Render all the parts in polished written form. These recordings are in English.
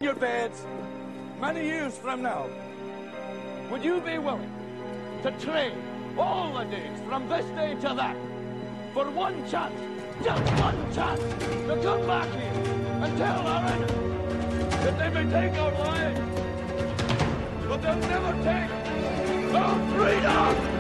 your beds many years from now, would you be willing to trade all the days from this day to that for one chance, just one chance, to come back here and tell our enemies that they may take our lives, but they'll never take our freedom?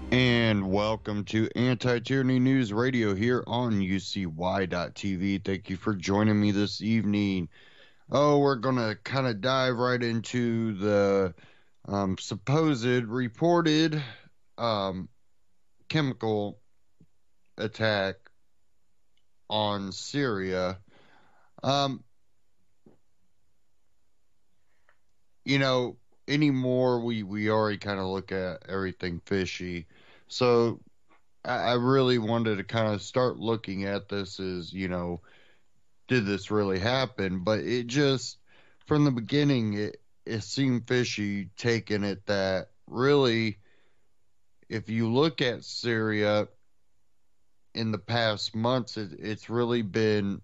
And welcome to Anti-Tyranny News Radio here on UCY.TV. Thank you for joining me this evening. We're going to kind of dive right into the supposed reported chemical attack on Syria. Anymore we already kind of look at everything fishy. So I really wanted to kind of start looking at this as, did this really happen? But it just, from the beginning, it seemed fishy, taking it that really, if you look at Syria in the past months, it's really been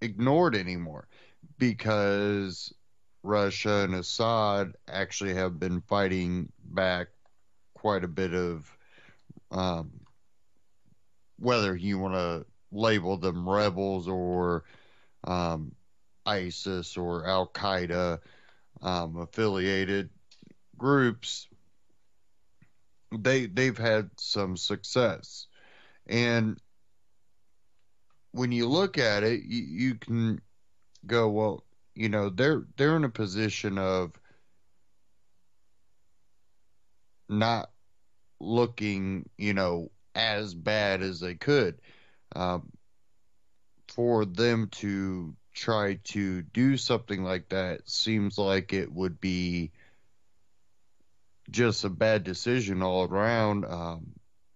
ignored anymore, because Russia and Assad actually have been fighting back quite a bit of, whether you want to label them rebels or ISIS or Al-Qaeda affiliated groups, they've had some success. And when you look at it, you can go, well, they're in a position of not looking, as bad as they could. For them to try to do something like that seems like it would be just a bad decision all around,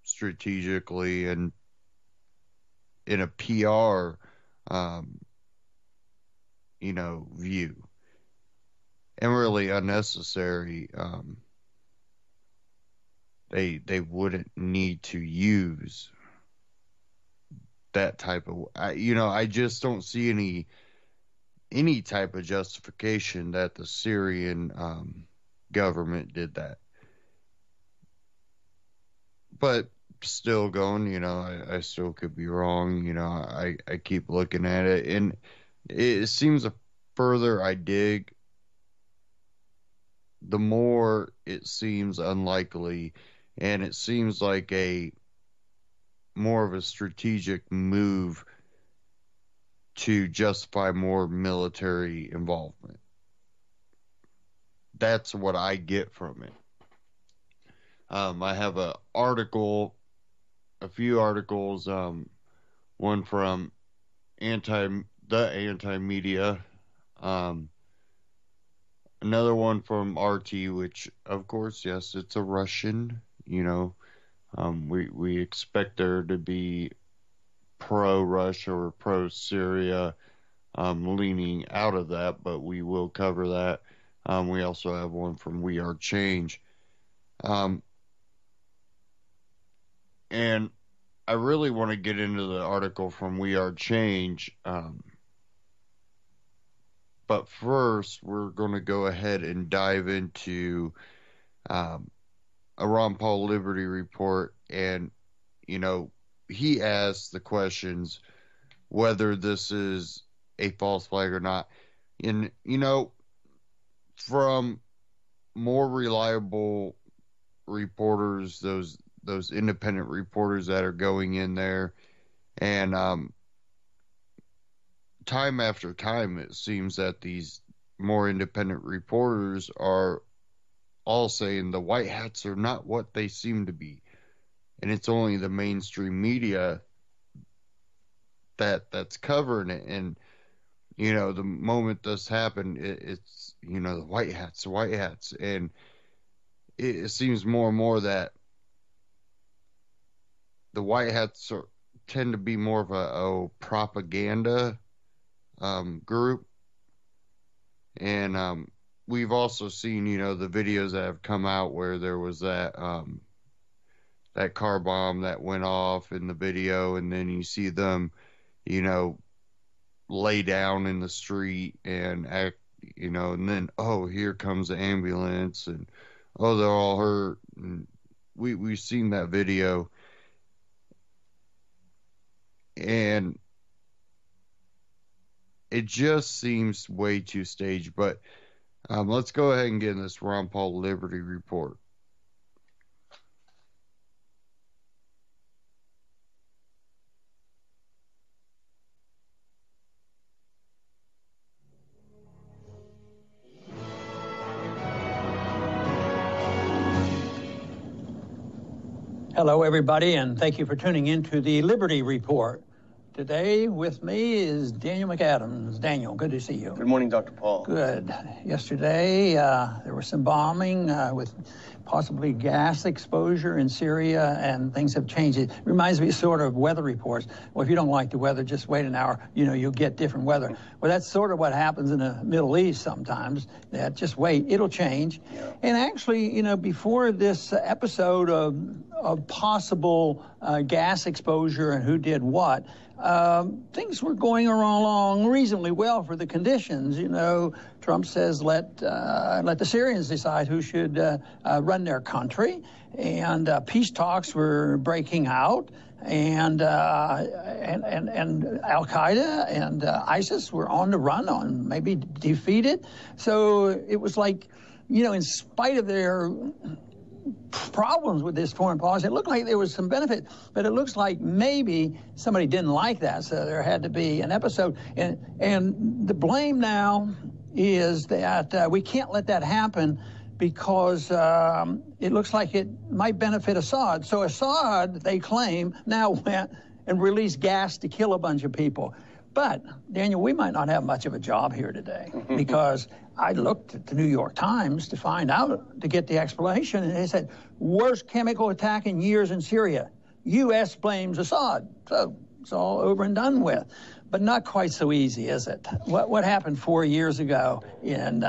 strategically and in a PR, view, and really unnecessary. They wouldn't need to use that type of, I just don't see any type of justification that the Syrian government did that. But still going, I still could be wrong. I keep looking at it, and it seems the further I dig, the more it seems unlikely, and it seems like more of a strategic move to justify more military involvement. That's what I get from it. I have a few articles, one from Anti-Media, another one from RT, which, of course, yes, it's a Russian, we expect there to be pro-Russia or pro-Syria, leaning out of that, but we will cover that. We also have one from We Are Change. And I really want to get into the article from We Are Change, But first, we're going to go ahead and dive into um, a Ron Paul Liberty report. And, you know, he asked the questions whether this is a false flag or not. And, you know, from more reliable reporters, those independent reporters that are going in there, and time after time, it seems that these more independent reporters are all saying the white hats are not what they seem to be, and it's only the mainstream media that's covering it. And you know, the moment this happened, it's you know the white hats, and it seems more and more that the white hats tend to be more of a propaganda group. And we've also seen, you know, the videos that have come out where there was that car bomb that went off in the video, and then you see them, you know, lay down in the street and act, you know, and then, oh, here comes the ambulance, and oh, they're all hurt. And we've seen that video, and it just seems way too staged. But let's go ahead and get in this Ron Paul Liberty report. Hello, everybody, and thank you for tuning in to the Liberty Report. Today with me is Daniel McAdams. Daniel, good to see you. Good morning, Dr. Paul. Good. Yesterday, there was some bombing with possibly gas exposure in Syria, and things have changed. It reminds me sort of weather reports. Well, if you don't like the weather, just wait an hour, you know, you'll get different weather. Well, that's sort of what happens in the Middle East sometimes. That just wait, it'll change. Yeah. And actually, you know, before this episode of possible gas exposure and who did what, things were going along reasonably well for the conditions. You know, Trump says let the Syrians decide who should run their country, and peace talks were breaking out, and Al Qaeda and ISIS were on the run, on maybe defeated. So it was like, you know, in spite of their problems with this foreign policy, it looked like there was some benefit, but it looks like maybe somebody didn't like that, so there had to be an episode. And the blame now is that we can't let that happen because it looks like it might benefit Assad. So Assad, they claim, now went and released gas to kill a bunch of people. But, Daniel, we might not have much of a job here today because I looked at the New York Times to find out, to get the explanation, and they said, worst chemical attack in years in Syria. U.S. blames Assad. So it's all over and done with. But not quite so easy, is it? What happened 4 years ago in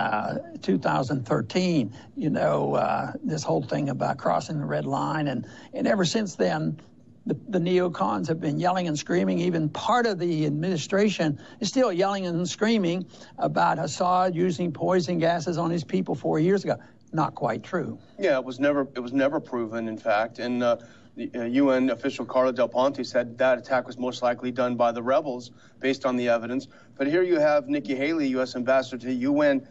2013, you know, this whole thing about crossing the red line, and ever since then, the neocons have been yelling and screaming. Even part of the administration is still yelling and screaming about Assad using poison gases on his people 4 years ago. Not quite true. Yeah, it was never proven, in fact. And the UN official Carla Del Ponte said that attack was most likely done by the rebels based on the evidence. But here you have Nikki Haley, U.S. ambassador to the UN,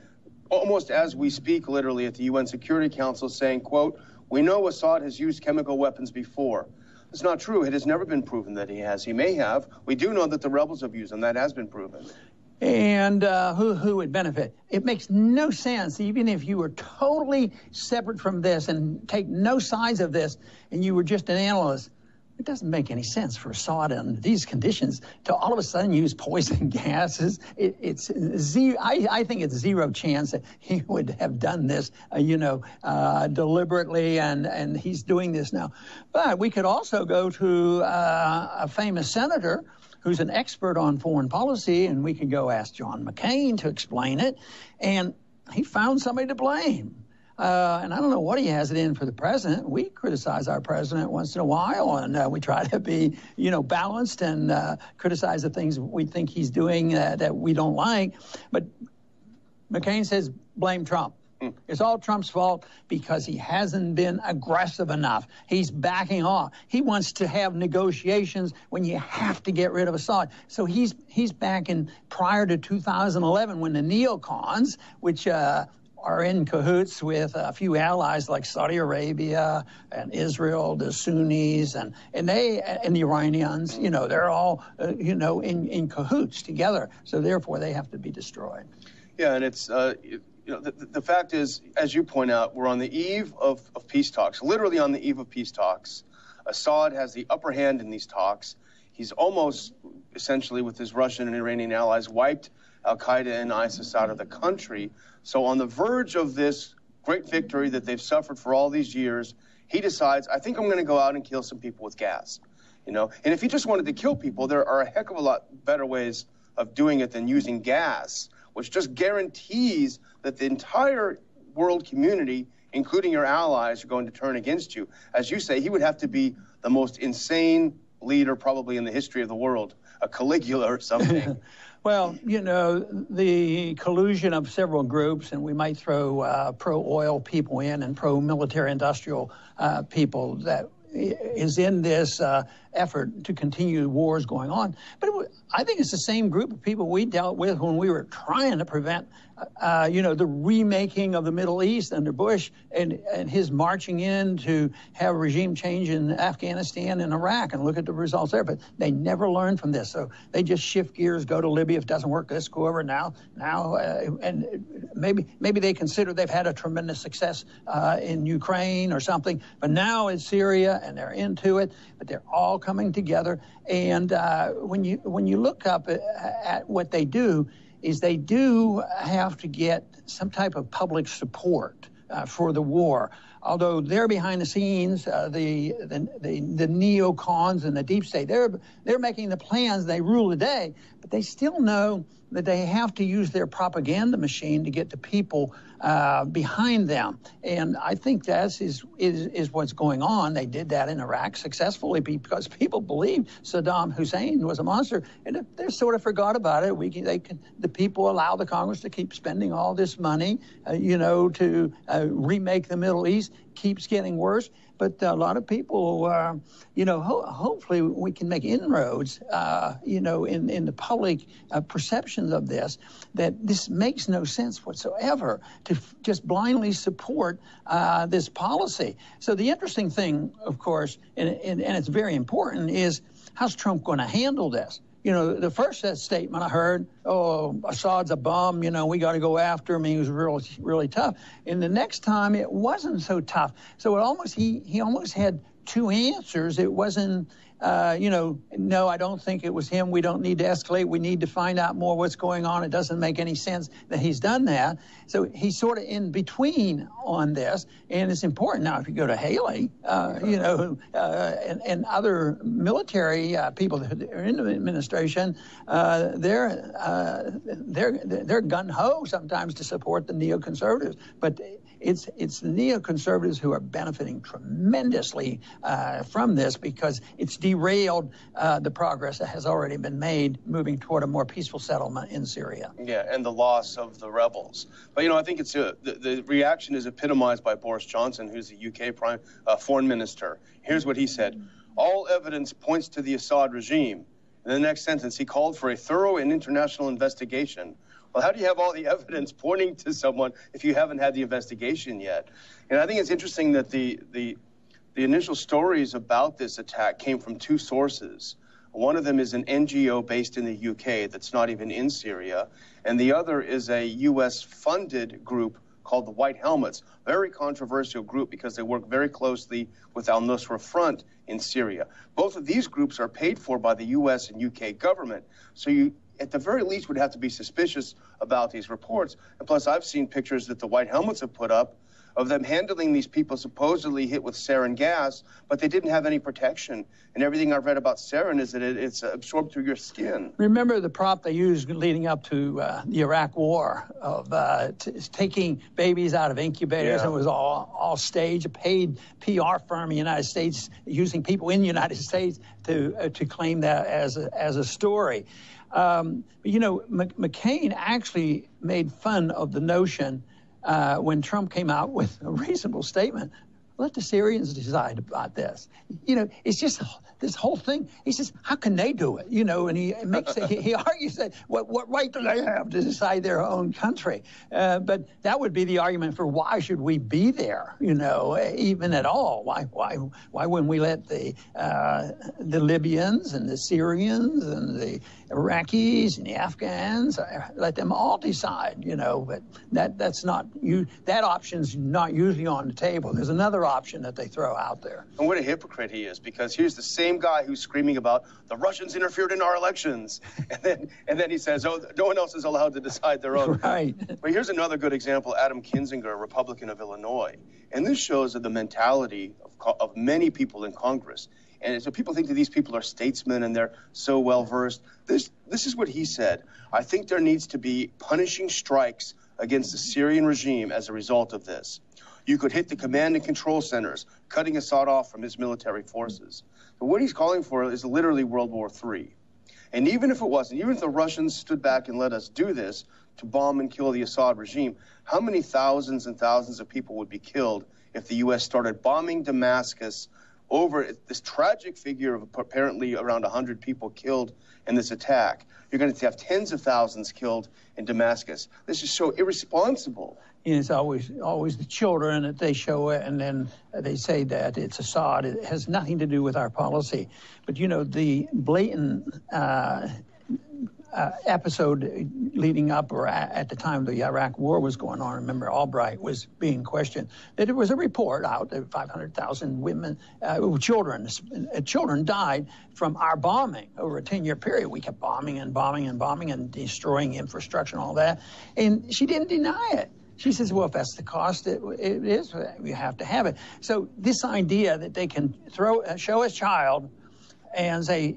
almost as we speak, literally at the UN Security Council, saying, quote, "We know Assad has used chemical weapons before." It's not true. It has never been proven that he has. He may have. We do know that the rebels have used them. That has been proven. And who would benefit? It makes no sense, even if you were totally separate from this and take no sides of this, and you were just an analyst. It doesn't make any sense for Assad under these conditions to all of a sudden use poison gases. It's zero. I think it's zero chance that he would have done this, deliberately, and he's doing this now. But we could also go to a famous senator who's an expert on foreign policy, and we could go ask John McCain to explain it, and he found somebody to blame. And I don't know what he has it in for the president. We criticize our president once in a while, and we try to be, balanced and criticize the things we think he's doing that we don't like. But McCain says blame Trump. It's all Trump's fault because he hasn't been aggressive enough. He's backing off. He wants to have negotiations when you have to get rid of Assad. So he's backing prior to 2011 when the neocons, which are in cahoots with a few allies like Saudi Arabia and Israel, the Sunnis, and the Iranians, they're all, in cahoots together. So therefore, they have to be destroyed. Yeah, and it's, the fact is, as you point out, we're on the eve of peace talks, literally on the eve of peace talks. Assad has the upper hand in these talks. He's almost, essentially, with his Russian and Iranian allies, wiped al-Qaeda and ISIS out of the country. So on the verge of this great victory that they've suffered for all these years, he decides, I think I'm going to go out and kill some people with gas. And if he just wanted to kill people, there are a heck of a lot better ways of doing it than using gas, which just guarantees that the entire world community, including your allies, are going to turn against you. As you say, he would have to be the most insane leader probably in the history of the world, a Caligula or something. Well, the collusion of several groups, and we might throw pro-oil people in and pro-military industrial people that is in this effort to continue wars going on. But I think it's the same group of people we dealt with when we were trying to prevent, the remaking of the Middle East under Bush and his marching in to have regime change in Afghanistan and Iraq, and look at the results there. But they never learned from this. So they just shift gears, go to Libya. If it doesn't work, let's go over now. And maybe they consider they've had a tremendous success in Ukraine or something. But now it's Syria, and they're into it. But they're all coming together. And when you look up at what they do, is they do have to get some type of public support for the war. Although they're behind the scenes, the neocons and the deep state, they're making the plans, they rule the day, but they still know that they have to use their propaganda machine to get the people behind them. And I think that is what's going on. They did that in Iraq successfully because people believed Saddam Hussein was a monster, and they sort of forgot about it. The people allow the Congress to keep spending all this money, to remake the Middle East. Keeps getting worse. But a lot of people, hopefully we can make inroads, in the public perceptions of this, that this makes no sense whatsoever to just blindly support this policy. So the interesting thing, of course, and it's very important, is how's Trump going to handle this? The first statement I heard, Assad's a bum, we got to go after him. He was really tough. And the next time it wasn't so tough. So he almost had two answers. It wasn't, no, I don't think it was him. We don't need to escalate. We need to find out more what's going on. It doesn't make any sense that he's done that. So he's sort of in between on this. And it's important. Now, if you go to Haley, and other military people that are in the administration, they're gung-ho sometimes to support the neoconservatives. But it's the neoconservatives who are benefiting tremendously from this, because it's derailed the progress that has already been made moving toward a more peaceful settlement in Syria. Yeah, and the loss of the rebels. But, I think it's the reaction is epitomized by Boris Johnson, who's the UK foreign minister. Here's what he said. All evidence points to the Assad regime. In the next sentence, he called for a thorough and international investigation. Well, how do you have all the evidence pointing to someone if you haven't had the investigation yet? And I think it's interesting that the initial stories about this attack came from two sources. One of them is an NGO based in the UK that's not even in Syria, and the other is a US-funded group called the White Helmets, very controversial group because they work very closely with al-Nusra Front in Syria. Both of these groups are paid for by the US and UK government, so you at the very least would have to be suspicious about these reports. And plus, I've seen pictures that the White Helmets have put up of them handling these people supposedly hit with sarin gas, but they didn't have any protection. And everything I've read about sarin is that it's absorbed through your skin. Remember the prop they used leading up to the Iraq War of taking babies out of incubators. Yeah. It was all staged, a paid PR firm in the United States using people in the United States to claim that as a story. But, McCain actually made fun of the notion when Trump came out with a reasonable statement. Let the Syrians decide about this. It's just this whole thing. He says, how can they do it? And he argues that what right do they have to decide their own country? But that would be the argument for why should we be there? Even at all? Why wouldn't we let the Libyans and the Syrians and the Iraqis and the Afghans let them all decide? But that's not that option's not usually on the table. There's another option that they throw out there. And what a hypocrite he is, because here's the same guy who's screaming about the Russians interfered in our elections, and then he says, oh, no one else is allowed to decide their own. Right. But here's another good example, Adam Kinzinger, a Republican of Illinois. And this shows the mentality of many people in Congress. And so people think that these people are statesmen and they're so well-versed. This is what he said. I think there needs to be punishing strikes against the Syrian regime as a result of this. You could hit the command and control centers, cutting Assad off from his military forces. But what he's calling for is literally World War III. And even if it wasn't, even if the Russians stood back and let us do this to bomb and kill the Assad regime, how many thousands and thousands of people would be killed if the U.S. started bombing Damascus over this tragic figure of apparently around 100 people killed in this attack? You're going to have tens of thousands killed in Damascus. This is so irresponsible. It's always the children that they show it, and then they say that it's Assad. It has nothing to do with our policy. But, the blatant episode leading up or at the time the Iraq war was going on, remember Albright was being questioned, that there was a report out that 500,000 women, children died from our bombing over a 10-year period. We kept bombing and bombing and bombing and destroying infrastructure and all that. And she didn't deny it. She says, well, if that's the cost, it is. We have to have it. So this idea that they can show a child and say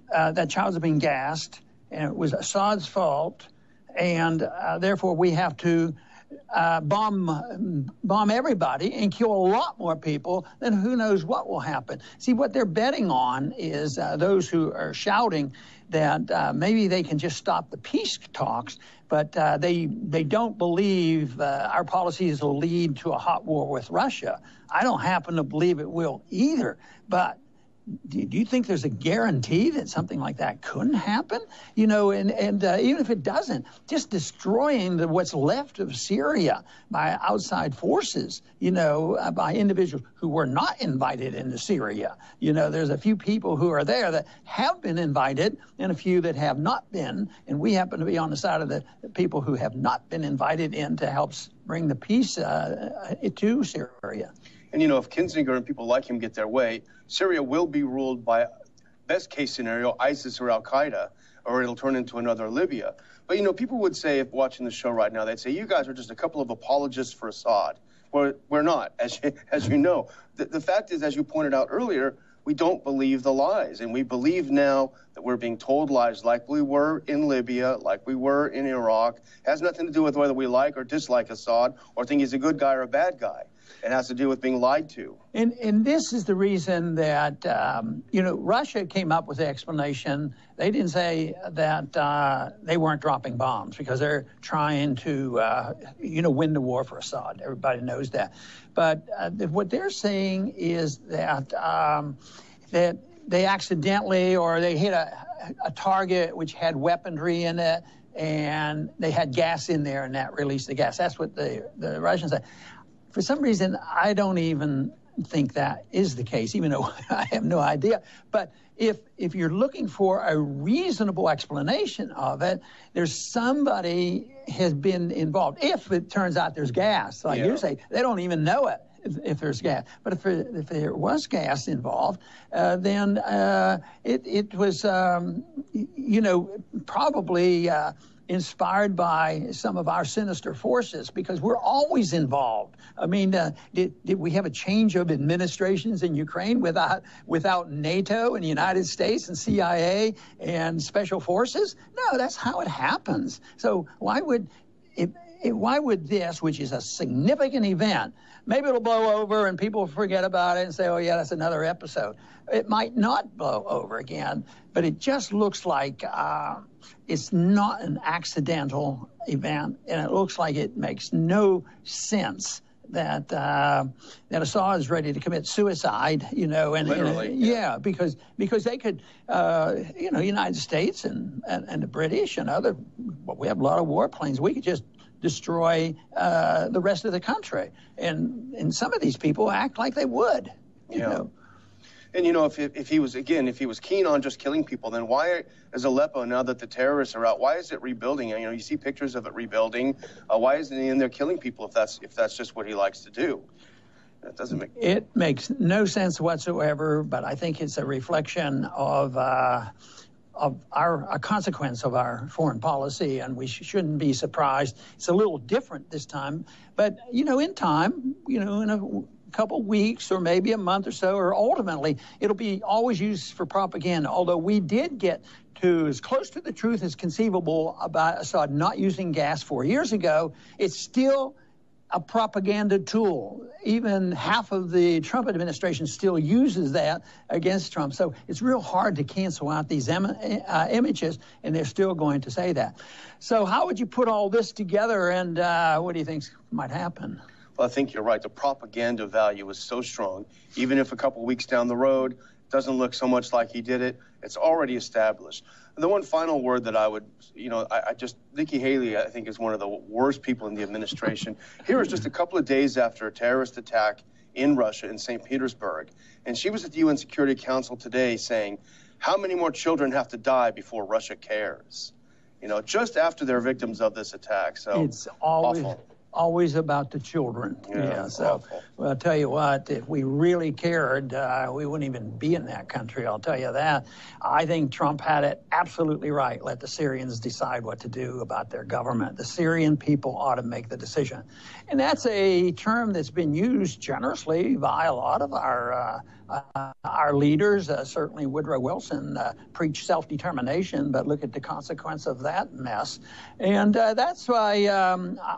that child's been gassed and it was Assad's fault, and therefore we have to bomb everybody and kill a lot more people, then who knows what will happen. See, what they're betting on is those who are shouting that maybe they can just stop the peace talks, but they don't believe our policies will lead to a hot war with Russia. I don't happen to believe it will either, but do you think there's a guarantee that something like that couldn't happen? And even if it doesn't, just destroying what's left of Syria by outside forces, by individuals who were not invited into Syria. There's a few people who are there that have been invited and a few that have not been. And we happen to be on the side of the people who have not been invited in to help bring the peace to Syria. And, if Kinzinger and people like him get their way, Syria will be ruled by, best case scenario, ISIS or Al-Qaeda, or it'll turn into another Libya. But, people would say, if watching the show right now, they'd say, you guys are just a couple of apologists for Assad. We're not, as you know. The fact is, as you pointed out earlier, we don't believe the lies. And we believe now that we're being told lies like we were in Libya, like we were in Iraq. It has nothing to do with whether we like or dislike Assad or think he's a good guy or a bad guy. It has to do with being lied to. And this is the reason that, Russia came up with the explanation. They didn't say that they weren't dropping bombs because they're trying to, win the war for Assad. Everybody knows that. But what they're saying is that that they accidentally or they hit a target which had weaponry in it and they had gas in there and that released the gas. That's what the Russians say. For some reason, I don't even think that is the case, even though I have no idea. But if you're looking for a reasonable explanation of it, there's somebody has been involved. If it turns out there's gas, like you say, they don't even know it if there's gas. But if there was gas involved, then it was, probably inspired by some of our sinister forces, because we're always involved. I mean, did we have a change of administrations in Ukraine without NATO and the United States and CIA and special forces? No, that's how it happens. So why would why would this, which is a significant event, maybe it'll blow over and people forget about it and say, oh, yeah, that's another episode. It might not blow over again, but it just looks like it's not an accidental event, and it looks like it makes no sense that Assad is ready to commit suicide, and literally, yeah, because they could, United States and the British and other, well, we have a lot of warplanes. We could just destroy the rest of the country, and some of these people act like they would, you know. And, if he was keen on just killing people, then why is Aleppo, now that the terrorists are out, why is it rebuilding? You see pictures of it rebuilding. Why isn't he in there killing people if that's just what he likes to do? That doesn't make... It makes no sense whatsoever, but I think it's a reflection of a consequence of our foreign policy, and we shouldn't be surprised. It's a little different this time, but, in time, in a couple weeks or maybe a month or so, or ultimately it'll be always used for propaganda. Although we did get to as close to the truth as conceivable about Assad not using gas 4 years ago, it's still a propaganda tool. Even half of the Trump administration still uses that against Trump. So it's real hard to cancel out these images, and they're still going to say that. So how would you put all this together, and what do you think might happen? Well, I think you're right. The propaganda value is so strong. Even if a couple weeks down the road, it doesn't look so much like he did it, it's already established. And the one final word that I would, Nikki Haley, I think, is one of the worst people in the administration. Here is just a couple of days after a terrorist attack in Russia, in St. Petersburg. And she was at the UN Security Council today saying, how many more children have to die before Russia cares? Just after they're victims of this attack. So it's always awful. Always about the children. Yeah, so, awful. Well, I'll tell you what, if we really cared, we wouldn't even be in that country, I'll tell you that. I think Trump had it absolutely right. Let the Syrians decide what to do about their government. The Syrian people ought to make the decision. And that's a term that's been used generously by a lot of our leaders. Certainly Woodrow Wilson preached self-determination, but look at the consequence of that mess. And that's why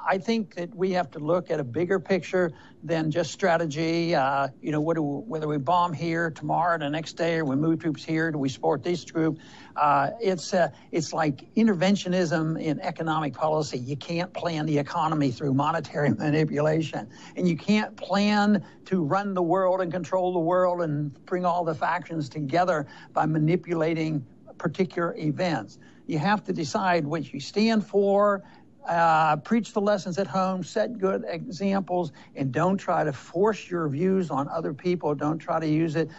I think that we have to look at a bigger picture than just strategy. Whether we bomb here tomorrow, the next day, or we move troops here, do we support this group? It's like interventionism in economic policy. You can't plan the economy through monetary manipulation, and you can't plan to run the world and control the world and bring all the factions together by manipulating particular events. You have to decide what you stand for, preach the lessons at home, set good examples, and don't try to force your views on other people. Don't try to use it,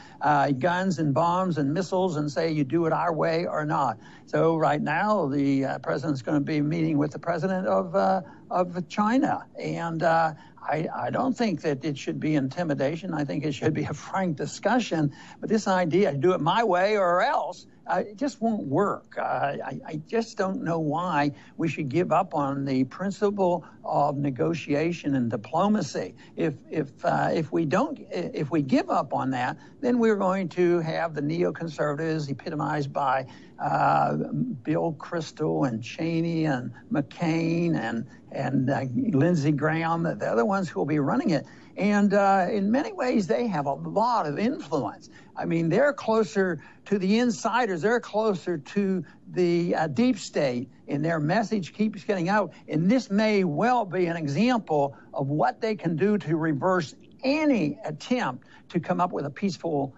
guns and bombs and missiles, and say you do it our way or not. So right now, the president's going to be meeting with the president of China, and I don't think that it should be intimidation. I think it should be a frank discussion. But this idea, do it my way or else, it just won't work. I just don't know why we should give up on the principle of negotiation and diplomacy. If we give up on that, then we're going to have the neoconservatives epitomized by Bill Kristol and Cheney and McCain and Lindsey Graham. They're the ones who will be running it. And in many ways, they have a lot of influence. I mean, they're closer to the insiders. They're closer to the deep state, and their message keeps getting out. And this may well be an example of what they can do to reverse any attempt to come up with a peaceful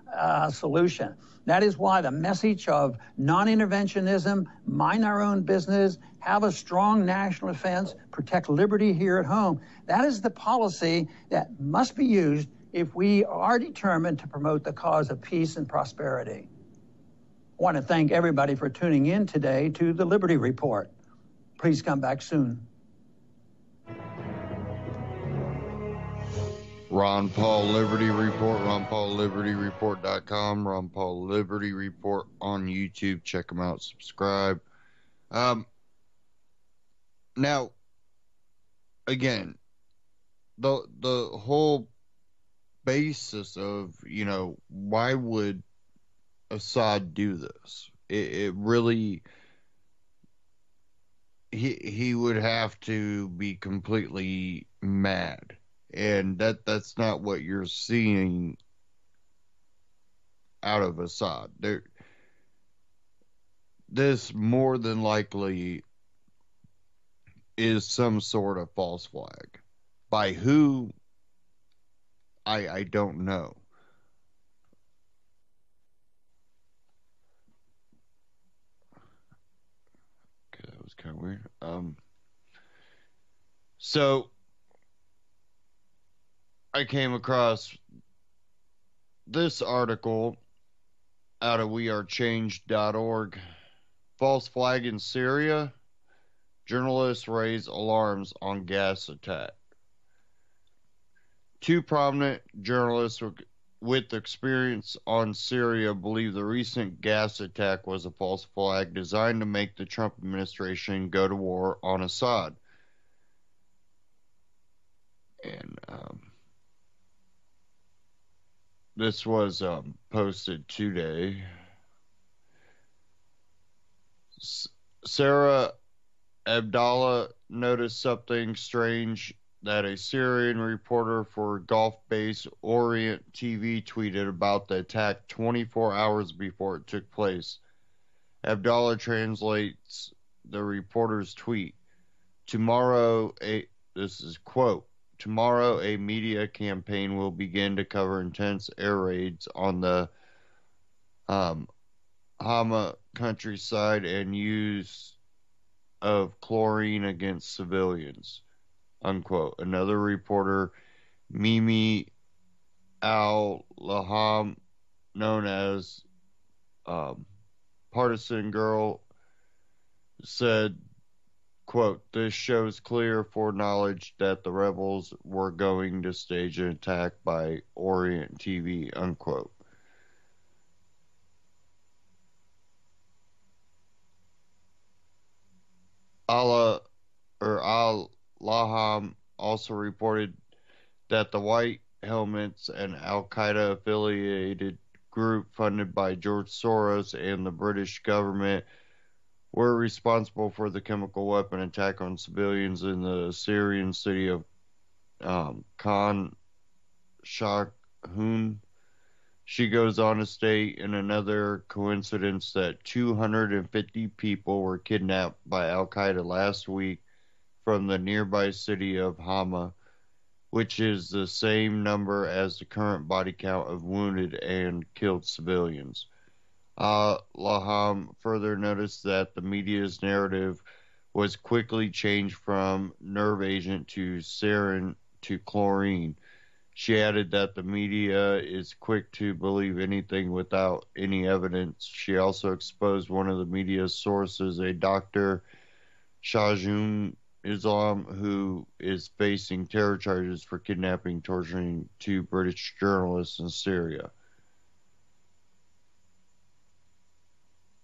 solution. That is why the message of non-interventionism, mind our own business, have a strong national defense, protect liberty here at home, that is the policy that must be used if we are determined to promote the cause of peace and prosperity. I want to thank everybody for tuning in today to the Liberty Report. Please come back soon. Ron Paul Liberty Report, RonPaulLibertyReport.com, Ron Paul Liberty Report on YouTube. Check them out, subscribe. Now, again, the whole basis of, why would Assad do this? It really, he would have to be completely mad, and that's not what you're seeing out of Assad. This more than likely is some sort of false flag. By who, I don't know. Okay, that was kind of weird. So I came across this article out of wearechange.org. False flag in Syria. Journalists raise alarms on gas attack. Two prominent journalists with experience on Syria believe the recent gas attack was a false flag designed to make the Trump administration go to war on Assad. And this was posted today. Sarah Abdallah noticed something strange that a Syrian reporter for Gulf-based Orient TV tweeted about the attack 24 hours before it took place. Abdallah translates the reporter's tweet. This is quote, tomorrow a media campaign will begin to cover intense air raids on the Hama countryside and use of chlorine against civilians, unquote. Another reporter, Mimi Al-Laham, known as Partisan Girl, said, quote, this shows clear foreknowledge that the rebels were going to stage an attack by Orient TV, unquote. Al-Laham also reported that the White Helmets, an Al-Qaeda affiliated group funded by George Soros and the British government, were responsible for the chemical weapon attack on civilians in the Syrian city of Khan Shaykhun. She goes on to state in another coincidence that 250 people were kidnapped by Al-Qaeda last week from the nearby city of Hama, which is the same number as the current body count of wounded and killed civilians. Laham further noticed that the media's narrative was quickly changed from nerve agent to sarin to chlorine. She added that the media is quick to believe anything without any evidence. She also exposed one of the media's sources, a Dr. Shahjun Islam, who is facing terror charges for kidnapping, torturing two British journalists in Syria.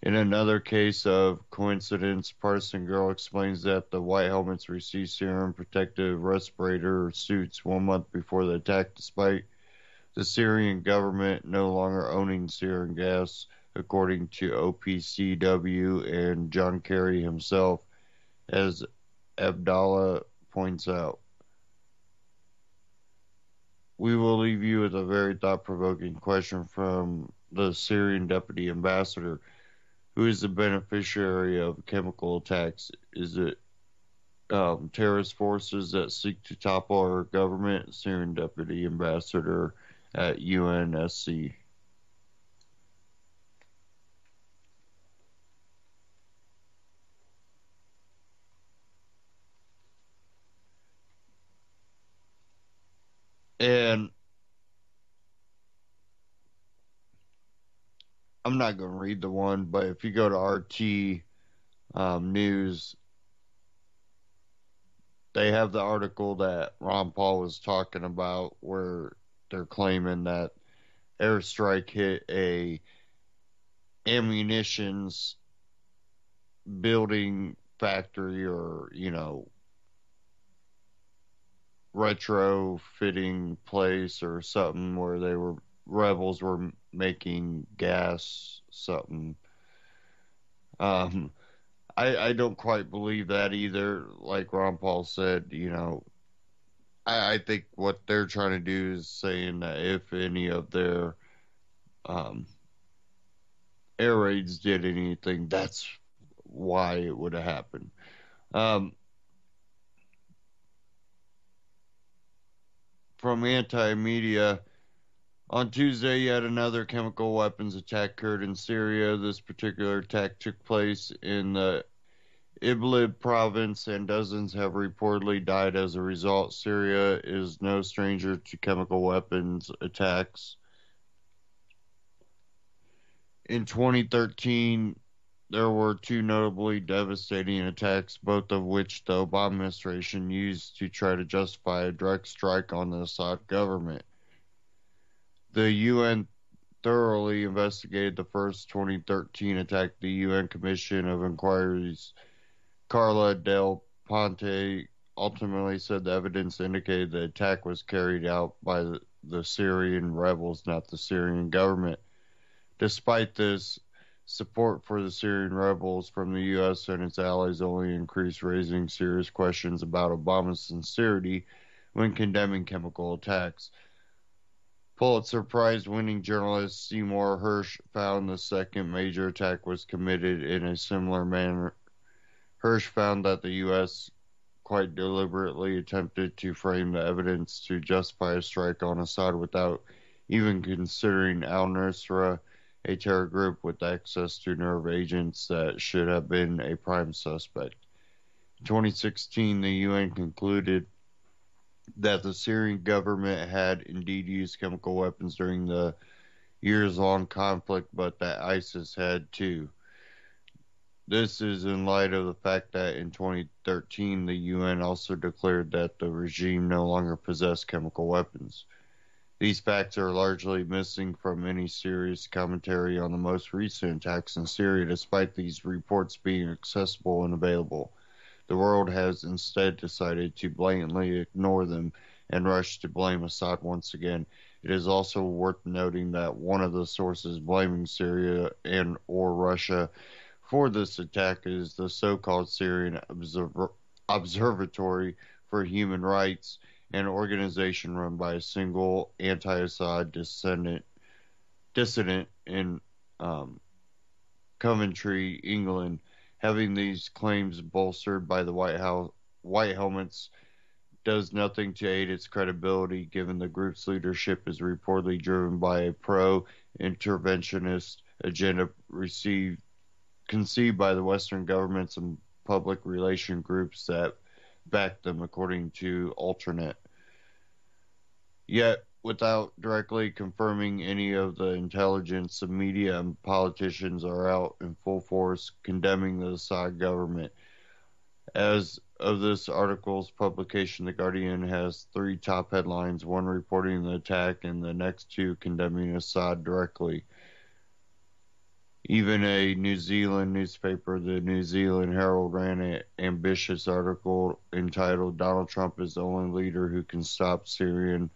In another case of coincidence, Partisan Girl explains that the White Helmets received serum protective respirator suits 1 month before the attack, despite the Syrian government no longer owning sarin gas, according to OPCW and John Kerry himself, as Abdallah points out. We will leave you with a very thought-provoking question from the Syrian deputy ambassador. Who is the beneficiary of chemical attacks? Is it terrorist forces that seek to topple our government? Syrian deputy ambassador at UNSC. And I'm not going to read the one, but if you go to RT News, they have the article that Ron Paul was talking about where they're claiming that airstrike hit a ammunitions building factory or, retrofitting place or something where rebels were making gas something. I don't quite believe that either. Like Ron Paul said, I think what they're trying to do is saying that if any of their um, air raids did anything, that's why it would have happened. Um, from anti-media, on Tuesday, yet another chemical weapons attack occurred in Syria. This particular attack took place in the Idlib province, and dozens have reportedly died as a result. Syria is no stranger to chemical weapons attacks. In 2013, there were two notably devastating attacks, both of which the Obama administration used to try to justify a direct strike on the Assad government. The UN thoroughly investigated the first 2013 attack. The UN Commission of Inquiry's Carla Del Ponte ultimately said the evidence indicated the attack was carried out by the Syrian rebels, not the Syrian government. Despite this, support for the Syrian rebels from the U.S. and its allies only increased, raising serious questions about Obama's sincerity when condemning chemical attacks. Pulitzer Prize-winning journalist Seymour Hersh found the second major attack was committed in a similar manner. Hersh found that the U.S. quite deliberately attempted to frame the evidence to justify a strike on Assad without even considering al-Nusra, a terror group with access to nerve agents that should have been a prime suspect. In 2016, the UN concluded that the Syrian government had indeed used chemical weapons during the years-long conflict, but that ISIS had too. This is in light of the fact that in 2013, the UN also declared that the regime no longer possessed chemical weapons. These facts are largely missing from any serious commentary on the most recent attacks in Syria, despite these reports being accessible and available. The world has instead decided to blatantly ignore them and rush to blame Assad once again. It is also worth noting that one of the sources blaming Syria and or Russia for this attack is the so-called Syrian Observatory for Human Rights, an organization run by a single anti-Assad dissident in Coventry, England. Having these claims bolstered by the White Helmets does nothing to aid its credibility, given the group's leadership is reportedly driven by a pro-interventionist agenda conceived by the Western governments and public relation groups that back them, according to Alternet. Yet, without directly confirming any of the intelligence, the media and politicians are out in full force condemning the Assad government. As of this article's publication, The Guardian has three top headlines, one reporting the attack and the next two condemning Assad directly. Even a New Zealand newspaper, the New Zealand Herald, ran an ambitious article entitled "Donald Trump is the only leader who can stop Syrian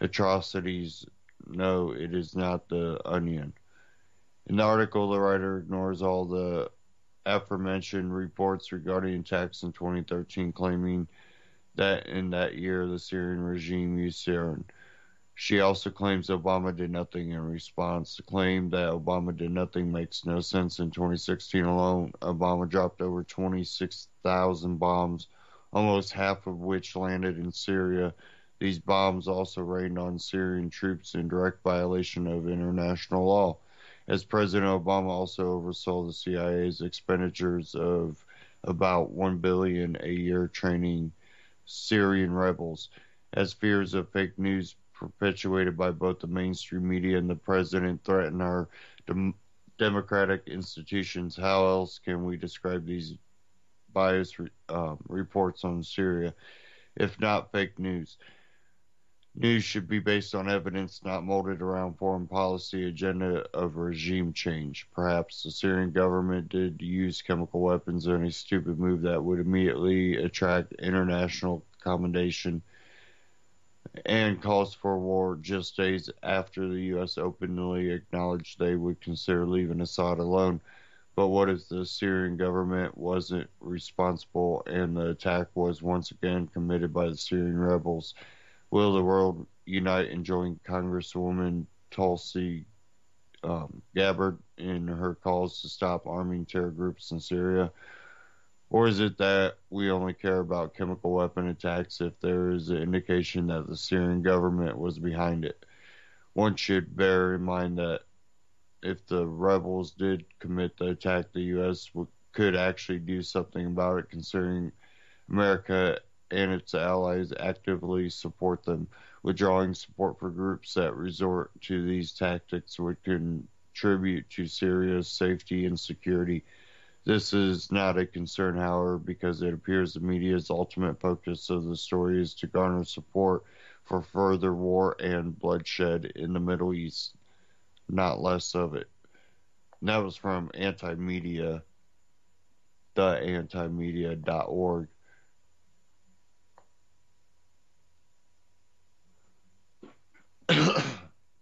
atrocities." No, it is not the Onion. In the article, the writer ignores all the aforementioned reports regarding attacks in 2013, claiming that in that year the Syrian regime used sarin. She also claims Obama did nothing in response. The claim that Obama did nothing makes no sense. In 2016 alone, Obama dropped over 26,000 bombs, almost half of which landed in Syria. These bombs also rained on Syrian troops in direct violation of international law. As President Obama also oversaw the CIA's expenditures of about $1 billion a year training Syrian rebels. As fears of fake news perpetuated by both the mainstream media and the president threaten our democratic institutions, how else can we describe these biased reports on Syria, if not fake news? News should be based on evidence, not molded around foreign policy agenda of regime change. Perhaps the Syrian government did use chemical weapons in a stupid move that would immediately attract international commendation and calls for war just days after the U.S. openly acknowledged they would consider leaving Assad alone. But what if the Syrian government wasn't responsible and the attack was once again committed by the Syrian rebels? Will the world unite and join Congresswoman Tulsi Gabbard in her calls to stop arming terror groups in Syria? Or is it that we only care about chemical weapon attacks if there is an indication that the Syrian government was behind it? One should bear in mind that if the rebels did commit the attack, the U.S. could actually do something about it, considering America and its allies actively support them. Withdrawing support for groups that resort to these tactics would contribute to Syria's safety and security. This is not a concern, however, because it appears the media's ultimate focus of the story is to garner support for further war and bloodshed in the Middle East, not less of it. And that was from Anti-Media, theantimedia.org.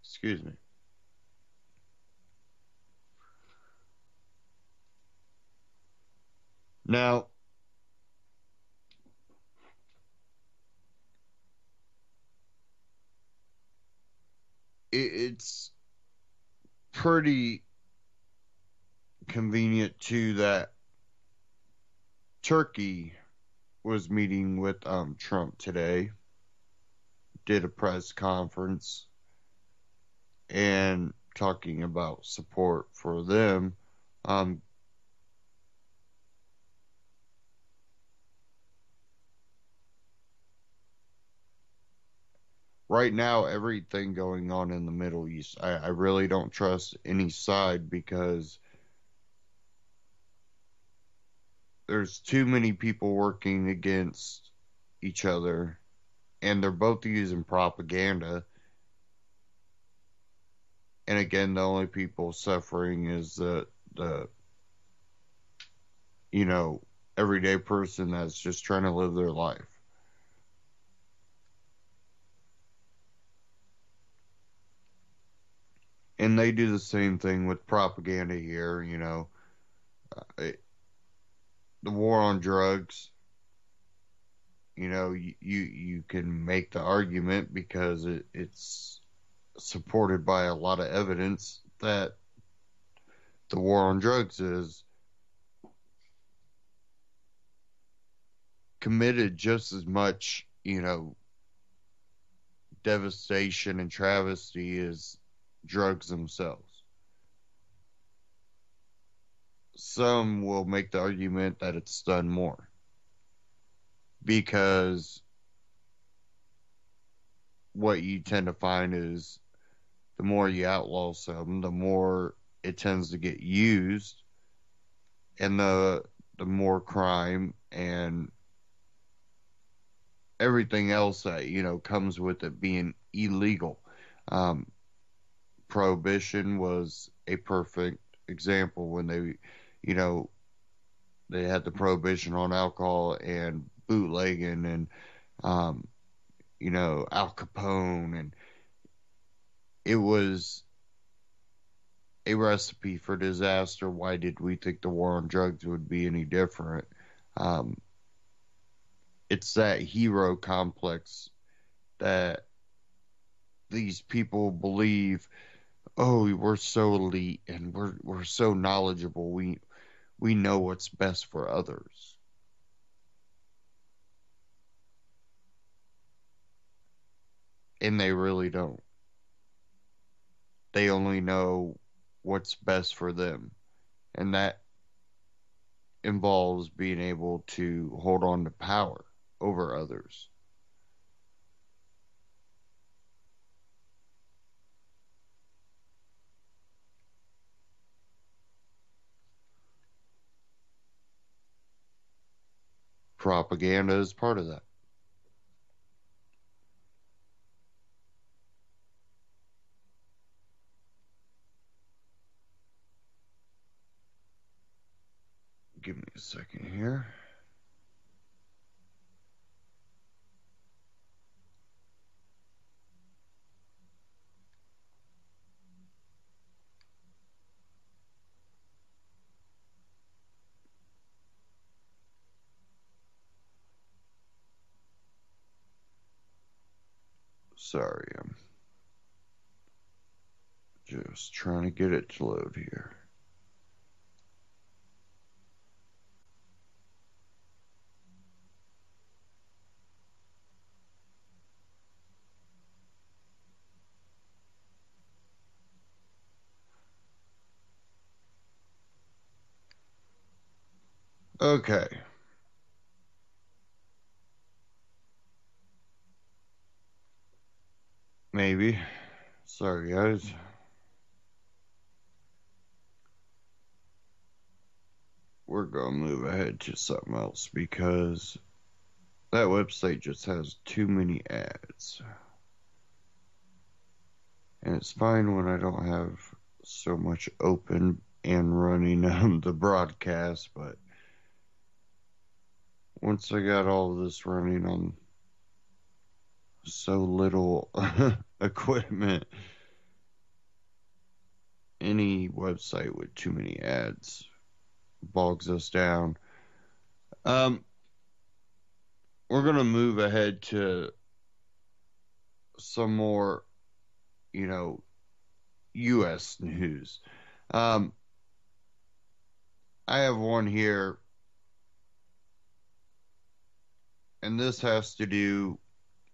Excuse me. Now, it's pretty convenient too that Turkey was meeting with Trump today, did a press conference, and talking about support for them. Um, right now, everything going on in the Middle East, I really don't trust any side because there's too many people working against each other, and they're both using propaganda. And again, the only people suffering is the you know everyday person that's just trying to live their life. And they do the same thing with propaganda here. The war on drugs. You can make the argument because it's supported by a lot of evidence that the war on drugs is committed just as much, devastation and travesty as drugs themselves. Some will make the argument that it's done more because what you tend to find is the more you outlaw some, the more it tends to get used, and the more crime and everything else that comes with it being illegal. Um, Prohibition was a perfect example when you know, they had the prohibition on alcohol and bootlegging and um, Al Capone, and it was a recipe for disaster. Why did we think the war on drugs would be any different? Um, it's that hero complex that these people believe. Oh, we're so elite and we're so knowledgeable. We know what's best for others. And they really don't. They only know what's best for them. And that involves being able to hold on to power over others. Propaganda is part of that. Give me a second here. Sorry, I'm just trying to get it to load here. Okay. Maybe. Sorry, guys. We're going to move ahead to something else because that website just has too many ads. And it's fine when I don't have so much open and running on the broadcast, but once I got all of this running on so little equipment, any website with too many ads bogs us down. We're going to move ahead to some more, U.S. news. I have one here, and this has to do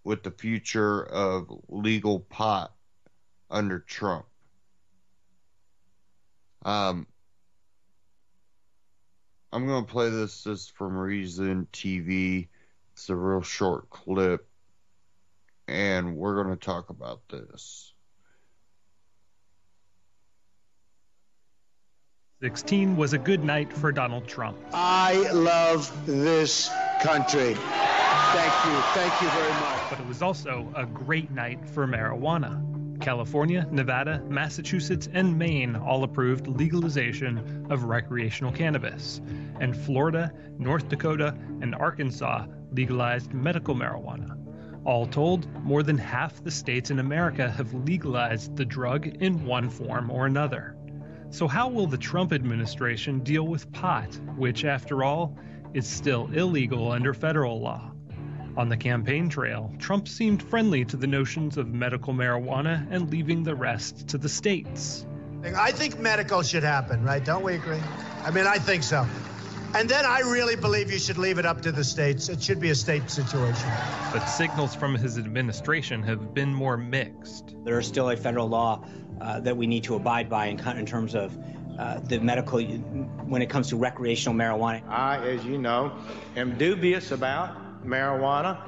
with the future of legal pot under Trump. I'm going to play this from Reason TV. It's a real short clip, and we're going to talk about this. 2016 was a good night for Donald Trump. I love this country. Thank you very much. But it was also a great night for marijuana. California, Nevada, Massachusetts, and Maine all approved legalization of recreational cannabis. And Florida, North Dakota, and Arkansas legalized medical marijuana. All told, more than half the states in America have legalized the drug in one form or another. So how will the Trump administration deal with pot, which, after all, is still illegal under federal law? On the campaign trail, Trump seemed friendly to the notions of medical marijuana and leaving the rest to the states. I think medical should happen, right? Don't we agree? I mean, I think so. And then I really believe you should leave it up to the states. It should be a state situation. But signals from his administration have been more mixed. There is still a federal law that we need to abide by in terms of the medical, when it comes to recreational marijuana. I, as you know, am dubious about marijuana.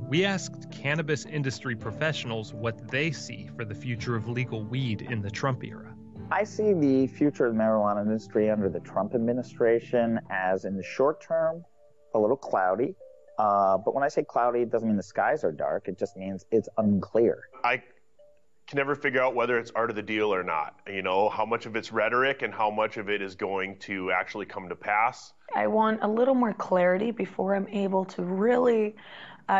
We asked cannabis industry professionals what they see for the future of legal weed in the Trump era. I see the future of the marijuana industry under the Trump administration as, in the short term, a little cloudy. But when I say cloudy, it doesn't mean the skies are dark. It just means it's unclear. I can never figure out whether it's art of the deal or not. How much of it's rhetoric and how much of it is going to actually come to pass. I want a little more clarity before I'm able to really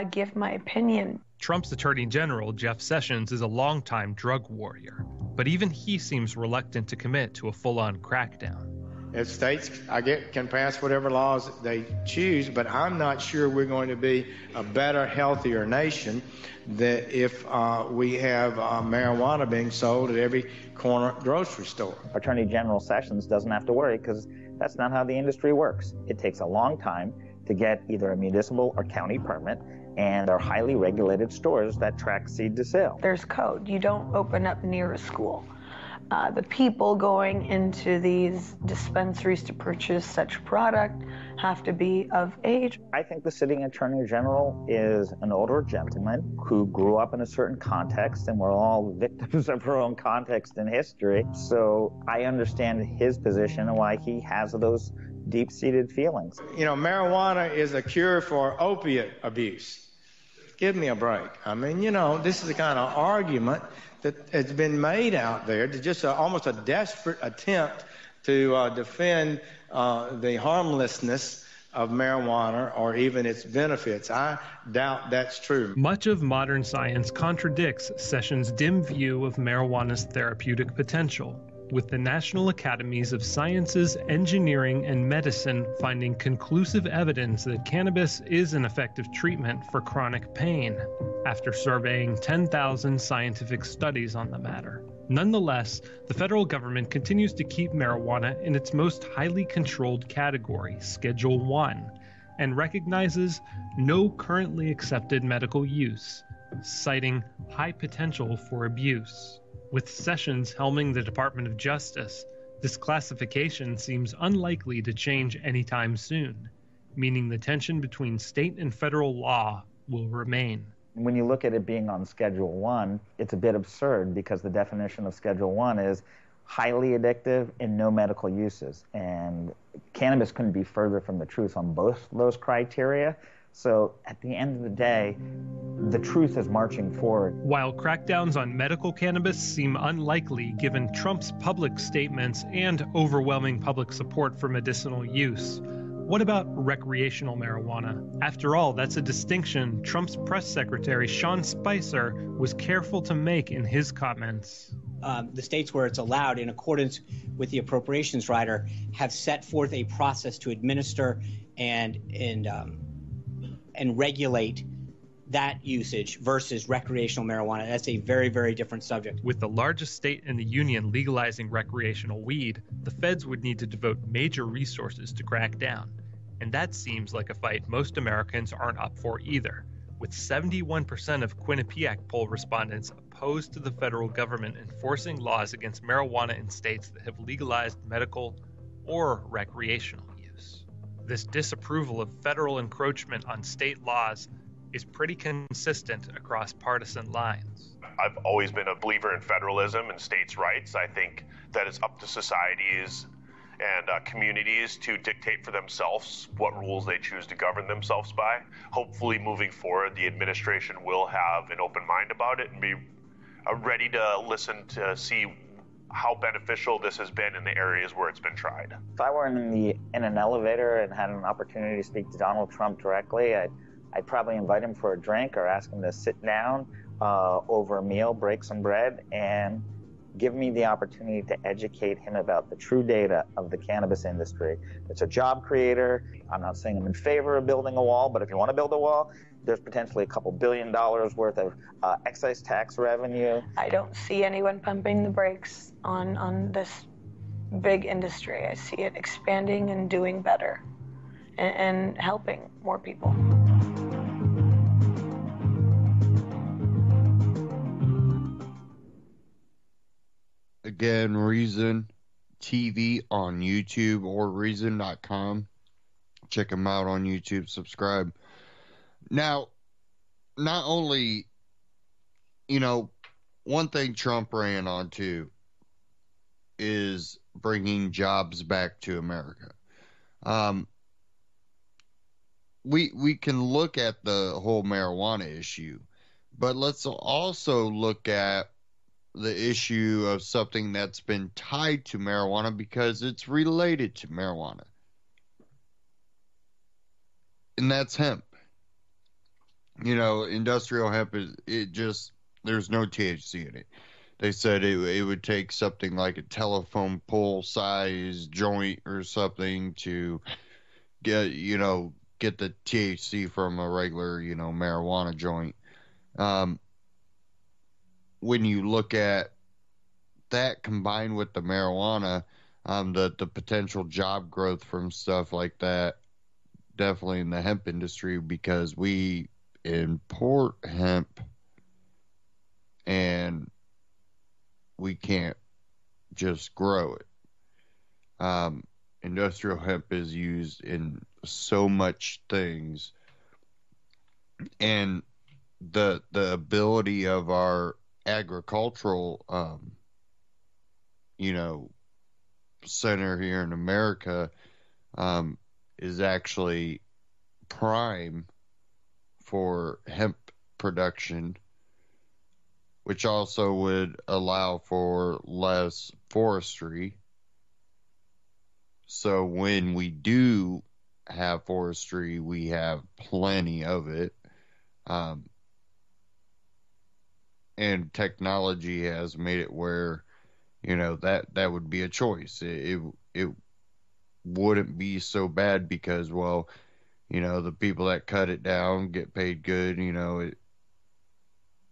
give my opinion. Trump's Attorney General, Jeff Sessions, is a longtime drug warrior, but even he seems reluctant to commit to a full-on crackdown. If states, can pass whatever laws they choose, but I'm not sure we're going to be a better, healthier nation that if we have marijuana being sold at every corner grocery store. Attorney General Sessions doesn't have to worry because that's not how the industry works. It takes a long time to get either a municipal or county permit, and are highly regulated stores that track seed to sale. There's code. You don't open up near a school. The people going into these dispensaries to purchase such product have to be of age. I think the sitting Attorney General is an older gentleman who grew up in a certain context, and we're all victims of our own context and history. So I understand his position and why he has those deep-seated feelings. Marijuana is a cure for opiate abuse. Give me a break. I mean, this is the kind of argument that has been made out there to just almost a desperate attempt to defend the harmlessness of marijuana or even its benefits. I doubt that's true. Much of modern science contradicts Sessions' dim view of marijuana's therapeutic potential. with the National Academies of Sciences, Engineering, and Medicine finding conclusive evidence that cannabis is an effective treatment for chronic pain, after surveying 10,000 scientific studies on the matter. Nonetheless, the federal government continues to keep marijuana in its most highly controlled category, Schedule 1, and recognizes no currently accepted medical use, citing high potential for abuse. With Sessions helming the Department of Justice, this classification seems unlikely to change anytime soon, meaning the tension between state and federal law will remain. When you look at it being on Schedule 1, it's a bit absurd because the definition of Schedule 1 is highly addictive and no medical uses. And cannabis couldn't be further from the truth on both those criteria. So at the end of the day, the truth is marching forward. While crackdowns on medical cannabis seem unlikely given Trump's public statements and overwhelming public support for medicinal use, what about recreational marijuana? After all, that's a distinction Trump's press secretary, Sean Spicer, was careful to make in his comments. The states where it's allowed, in accordance with the appropriations rider, have set forth a process to administer and regulate that usage versus recreational marijuana. That's a very, very different subject. With the largest state in the union legalizing recreational weed, the feds would need to devote major resources to crack down. And that seems like a fight most Americans aren't up for either, with 71% of Quinnipiac poll respondents opposed to the federal government enforcing laws against marijuana in states that have legalized medical or recreational use. This disapproval of federal encroachment on state laws is pretty consistent across partisan lines. I've always been a believer in federalism and states' rights. I think that it's up to societies and communities to dictate for themselves what rules they choose to govern themselves by. Hopefully, moving forward, the administration will have an open mind about it and be ready to listen to see how beneficial this has been in the areas where it's been tried. If I were in an elevator and had an opportunity to speak to Donald Trump directly, I'd probably invite him for a drink or ask him to sit down over a meal, break some bread, and give me the opportunity to educate him about the true data of the cannabis industry. It's a job creator. I'm not saying I'm in favor of building a wall, but if you want to build a wall, there's potentially a couple $2 billion worth of excise tax revenue. I don't see anyone pumping the brakes on this big industry. I see it expanding and doing better and helping more people. Again, Reason TV on YouTube or Reason.com. Check them out on YouTube. Subscribe. Now, not only, one thing Trump ran on too is bringing jobs back to America. We can look at the whole marijuana issue, but let's also look at the issue of something that's been tied to marijuana because it's related to marijuana. And that's hemp. Industrial hemp there's no THC in it. They said it would take something like a telephone pole size joint or something to get the THC from a regular, marijuana joint. When you look at that combined with the marijuana, the potential job growth from stuff like that, definitely in the hemp industry, because we import hemp and we can't just grow it. Industrial hemp is used in so much things, and the ability of our agricultural center here in America is actually prime for hemp production, which also would allow for less forestry. So when we do have forestry, we have plenty of it. And technology has made it where, that would be a choice. It wouldn't be so bad because, well, the people that cut it down get paid good.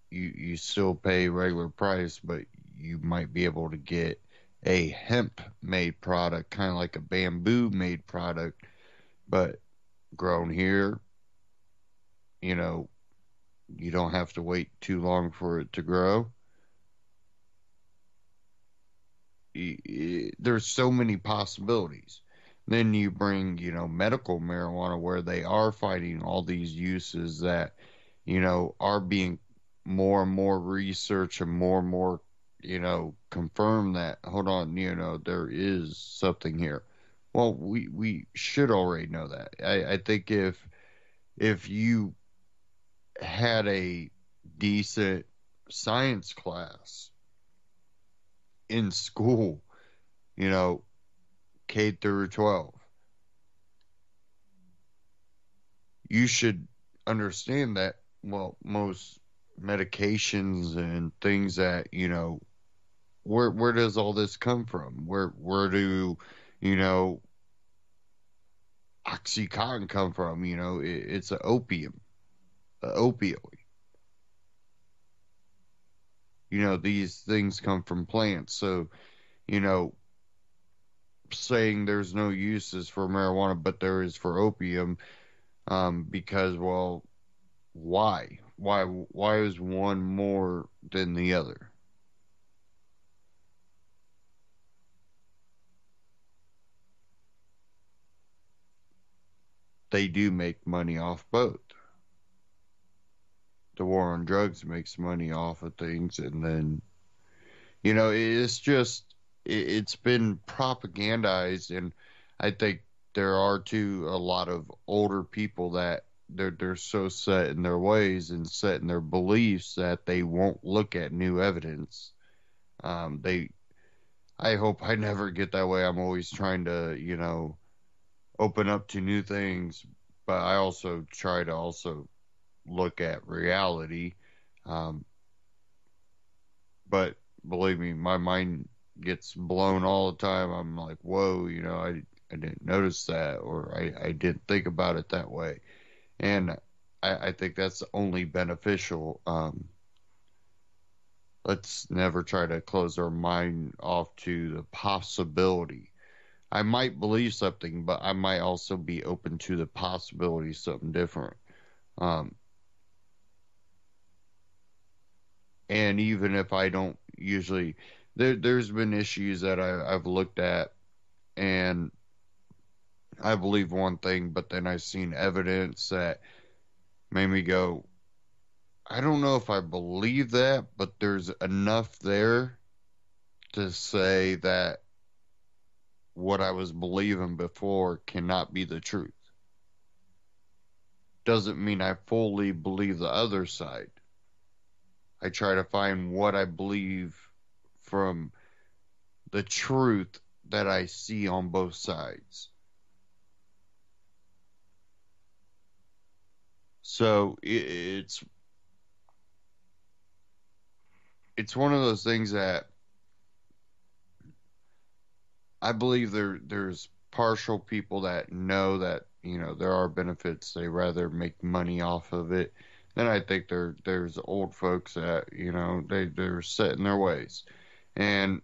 You still pay regular price, but you might be able to get a hemp made product, kind of like a bamboo made product, but grown here. You don't have to wait too long for it to grow. There's so many possibilities. Then you bring, medical marijuana where they are fighting all these uses that, are being more and more research and more, confirm that, hold on, there is something here. Well, we should already know that. I think if you had a decent science class in school, you know, K through 12, you should understand that, well, most medications and things that, where does all this come from? Where do, you know, Oxycontin come from? It's an opium, an opioid. These things come from plants. So, you know, saying there's no uses for marijuana, but there is for opium, because, well, why? Why is one more than the other? They do make money off both. The war on drugs makes money off of things, and then, it's just, it's been propagandized, and I think there are too a lot of older people that they're so set in their ways and set in their beliefs that they won't look at new evidence. I hope I never get that way. I'm always trying to, open up to new things, but I also try to also look at reality. Um, but believe me, my mind gets blown all the time. I'm like, whoa, I didn't notice that, or I didn't think about it that way. And I think that's only beneficial. Let's never try to close our mind off to the possibility. I might believe something, but I might also be open to the possibility of something different. Um, and even if I don't usually, there's been issues that I've looked at, and I believe one thing, but then I've seen evidence that made me go, I don't know if I believe that, but there's enough there to say that what I was believing before cannot be the truth. Doesn't mean I fully believe the other side. I try to find what I believe from the truth that I see on both sides. So it's one of those things that I believe there's partial people that know that, there are benefits. They rather make money off of it. Then I think there's old folks that, they're set in their ways. And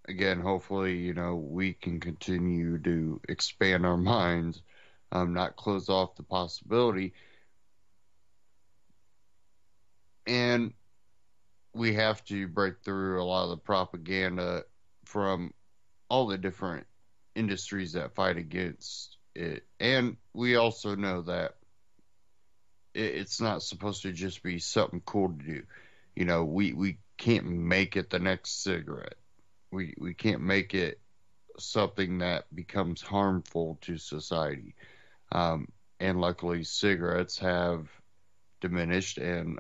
again, hopefully, we can continue to expand our minds, not close off the possibility. And we have to break through a lot of the propaganda from all the different industries that fight against it. And we also know that it's not supposed to just be something cool to do. We can't make it the next cigarette. We can't make it something that becomes harmful to society. And luckily, cigarettes have diminished, and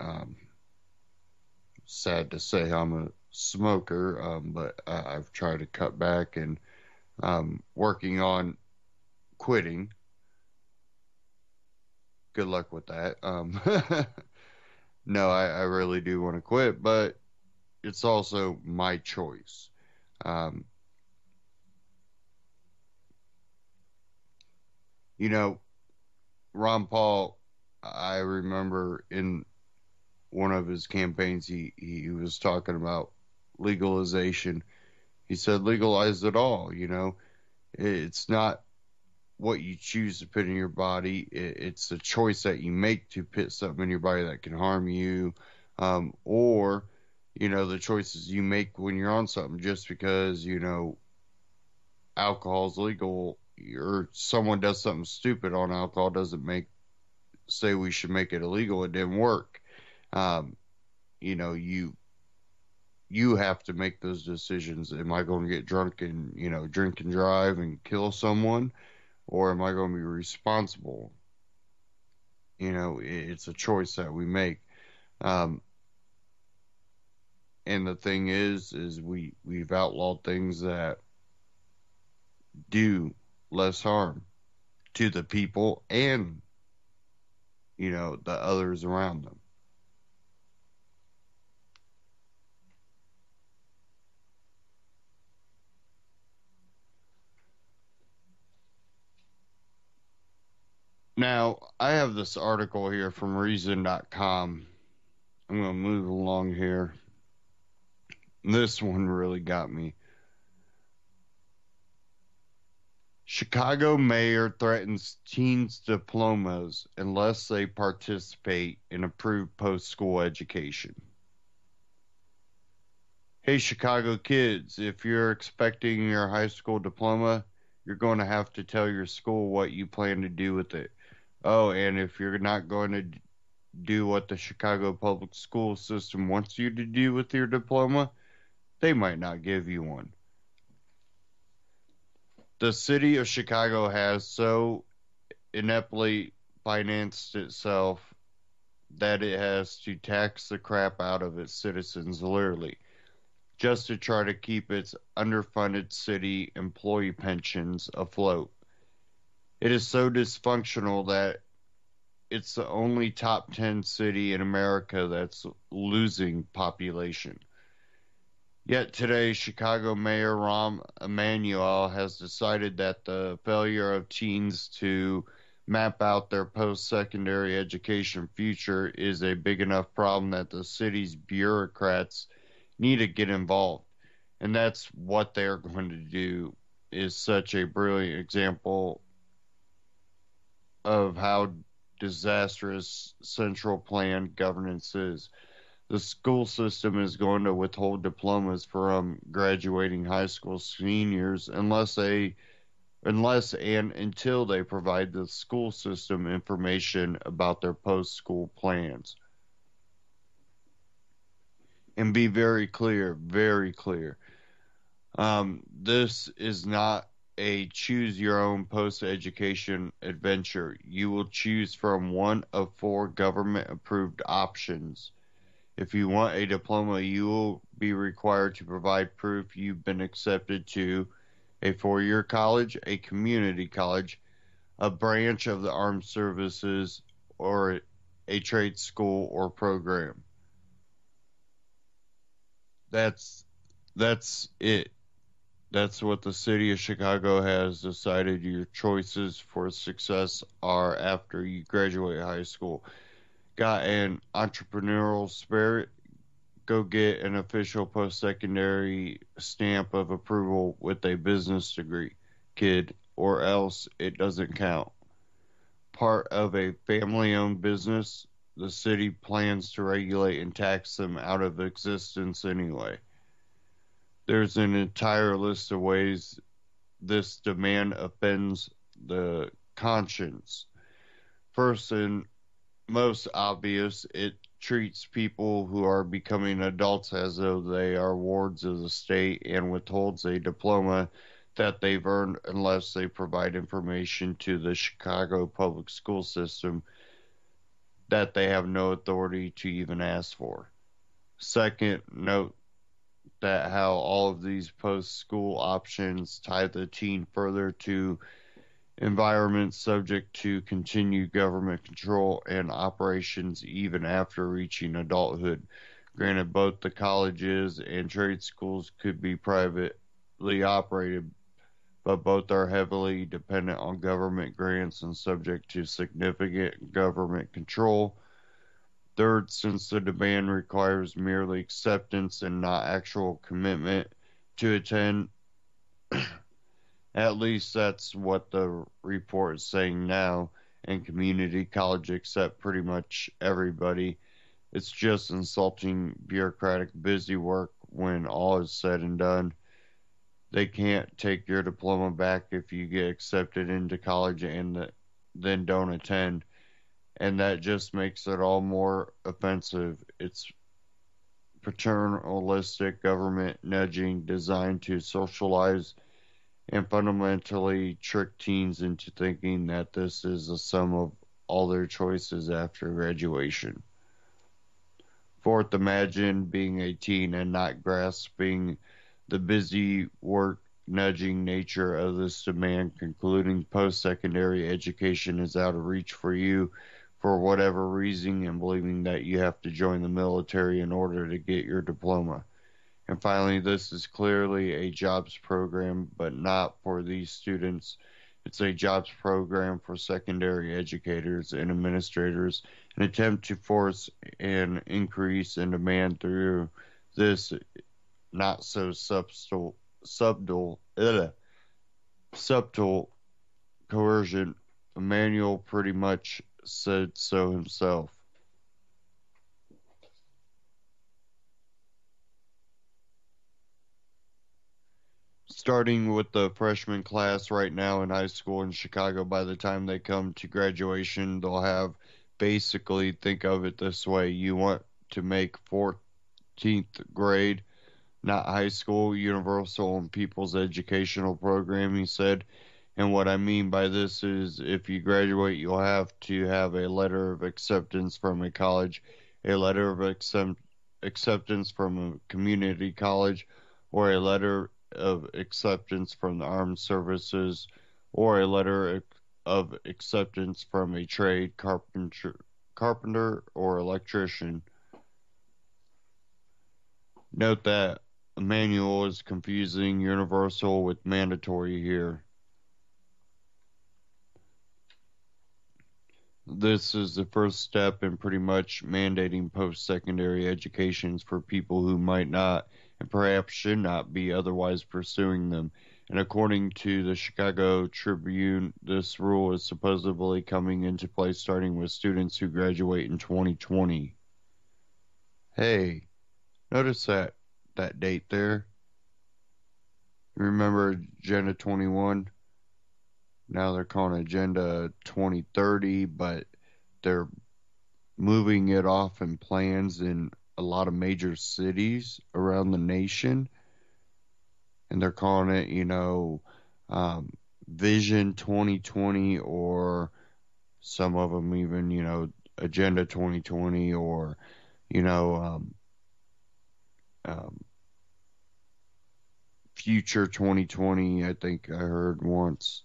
sad to say I'm a smoker, but I've tried to cut back, and working on quitting. Good luck with that. No, I really do want to quit, but it's also my choice. Um, you know, Ron Paul, I remember in one of his campaigns, he was talking about legalization. He said, legalize it all. It's not what you choose to put in your body. It's the choice that you make to put something in your body that can harm you, or the choices you make when you're on something. Just because alcohol's legal or someone does something stupid on alcohol doesn't say we should make it illegal. It didn't work. Um, you have to make those decisions. Am I going to get drunk and drink and drive and kill someone, or am I going to be responsible? It's a choice that we make. And the thing is we've outlawed things that do less harm to the people and the others around them. Now, I have this article here from Reason.com. I'm going to move along here. This one really got me. Chicago mayor threatens teens' diplomas unless they participate in approved post-school education. Hey, Chicago kids, if you're expecting your high school diploma, you're going to have to tell your school what you plan to do with it. Oh, and if you're not going to do what the Chicago public school system wants you to do with your diploma, they might not give you one. The city of Chicago has so ineptly financed itself that it has to tax the crap out of its citizens, literally, just to try to keep its underfunded city employee pensions afloat. It is so dysfunctional that it's the only top 10 city in America that's losing population. Yet today, Chicago Mayor Rahm Emanuel has decided that the failure of teens to map out their post-secondary education future is a big enough problem that the city's bureaucrats need to get involved. And that's what they're going to do, is such a brilliant example of how disastrous central planned governance is. The school system is going to withhold diplomas from graduating high school seniors unless and until they provide the school system information about their post-school plans. And be very clear, very clear. This is not a choose your own post-education adventure. You will choose from one of 4 government-approved options. If you want a diploma, you will be required to provide proof you've been accepted to a 4-year college, a community college, a branch of the armed services, or a trade school or program. That's it. That's what the city of Chicago has decided your choices for success are after you graduate high school. Got an entrepreneurial spirit? Go get an official post-secondary stamp of approval with a business degree, kid, or else it doesn't count. Part of a family-owned business, the city plans to regulate and tax them out of existence anyway. There's an entire list of ways this demand offends the conscience. First and most obvious, it treats people who are becoming adults as though they are wards of the state and withholds a diploma that they've earned unless they provide information to the Chicago public school system that they have no authority to even ask for. Second, note that how all of these post-school options tie the teen further to environments subject to continued government control and operations even after reaching adulthood. Granted, both the colleges and trade schools could be private privately operated, but both are heavily dependent on government grants and subject to significant government control. Third, since the demand requires merely acceptance and not actual commitment to attend, at least that's what the report is saying now, and community college accept pretty much everybody. It's just insulting bureaucratic busy work when all is said and done. They can't take your diploma back if you get accepted into college and then don't attend. And that just makes it all more offensive. It's paternalistic government nudging designed to socialize and fundamentally trick teens into thinking that this is the sum of all their choices after graduation. Fourth, imagine being a teen and not grasping the busy work nudging nature of this demand, concluding post-secondary education is out of reach for you for whatever reason, and believing that you have to join the military in order to get your diploma. And finally, this is clearly a jobs program, but not for these students. It's a jobs program for secondary educators and administrators, an attempt to force an increase in demand through this not so subtle coercion. Emmanuel pretty much said so himself. Starting with the freshman class right now in high school in Chicago, by the time they come to graduation, they'll have basically, think of it this way, you want to make 14th grade, not high school, universal and people's educational program, he said. And what I mean by this is if you graduate, you'll have to have a letter of acceptance from a college, a letter of acceptance from a community college, or a letter of acceptance from the armed services, or a letter of acceptance from a trade, carpenter or electrician. Note that Emmanuel is confusing universal with mandatory here. This is the first step in pretty much mandating post-secondary educations for people who might not and perhaps should not be otherwise pursuing them. And according to the Chicago Tribune, this rule is supposedly coming into place starting with students who graduate in 2020. Hey, notice that date there? Remember Agenda 21? Now they're calling Agenda 2030, but they're moving it off in plans in a lot of major cities around the nation. And they're calling it, Vision 2020, or some of them even, Agenda 2020, or, Future 2020, I think I heard once.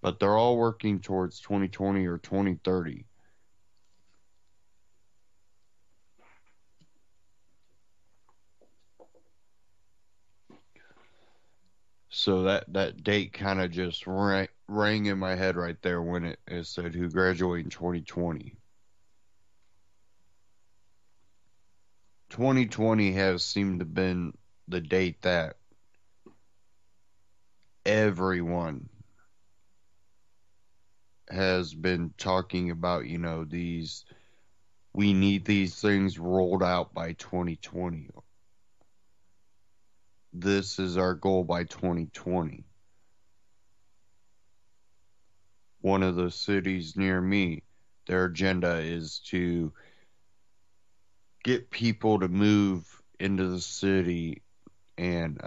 But they're all working towards 2020 or 2030. So that date kind of just rang in my head right there when it said who graduated in 2020. 2020 has seemed to have been the date that everyone has been talking about, we need these things rolled out by 2020. This is our goal by 2020. One of the cities near me, their agenda is to get people to move into the city, and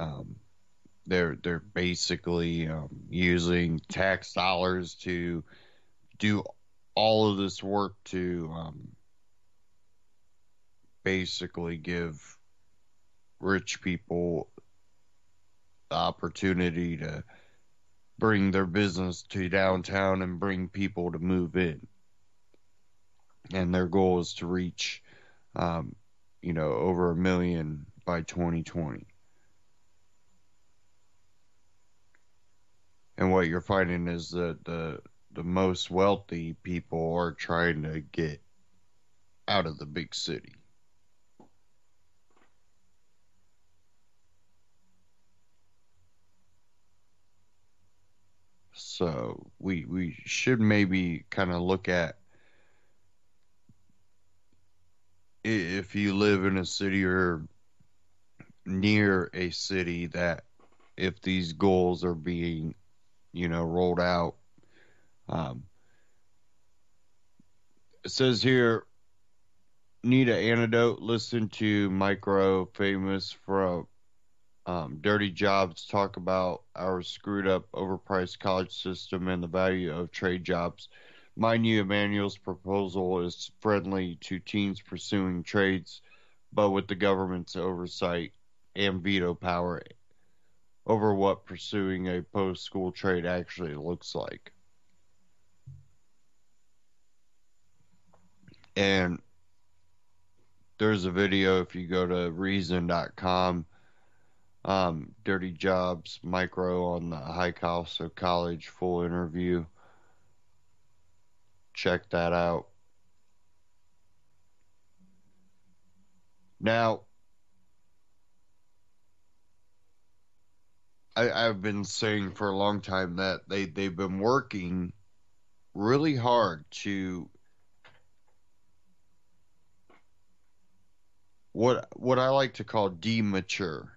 they're basically using tax dollars to do all of this work to basically give rich people the opportunity to bring their business to downtown and bring people to move in. And their goal is to reach, over 1 million by 2020. And what you're finding is that the most wealthy people are trying to get out of the big city. So we should maybe kind of look at, if you live in a city or near a city, that if these goals are being, rolled out. It says here, need an antidote? Listen to Micro, famous from Dirty Jobs, talk about our screwed up, overpriced college system and the value of trade jobs. Mind you, Emmanuel's proposal is friendly to teens pursuing trades, but with the government's oversight and veto power over what pursuing a post-school trade actually looks like. And there's a video, if you go to reason.com, Dirty Jobs, Micro on the high cost of college, full interview. Check that out. Now, I've been saying for a long time that they've been working really hard to what I like to call demature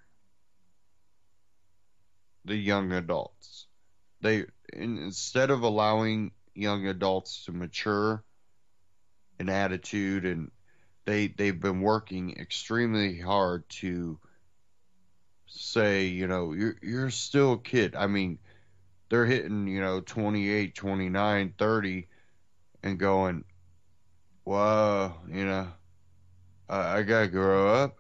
the young adults. Instead of allowing young adults to mature in attitude, and they've been working extremely hard to say, you're still a kid. I mean, they're hitting, 28, 29, 30 and going, whoa, I gotta grow up.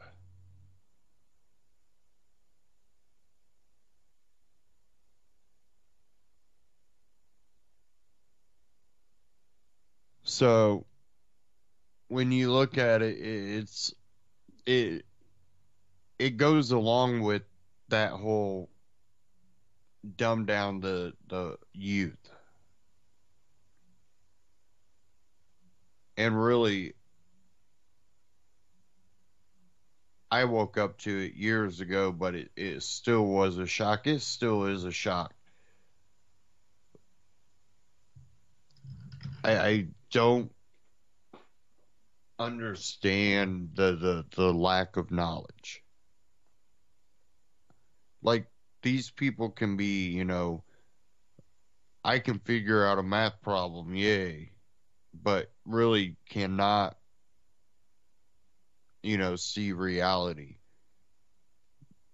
So when you look at it, it goes along with that whole dumb down the youth. And really, I woke up to it years ago, but it still was a shock. It still is a shock. I don't understand the lack of knowledge. Like, these people can be, I can figure out a math problem, yay, but really cannot, see reality.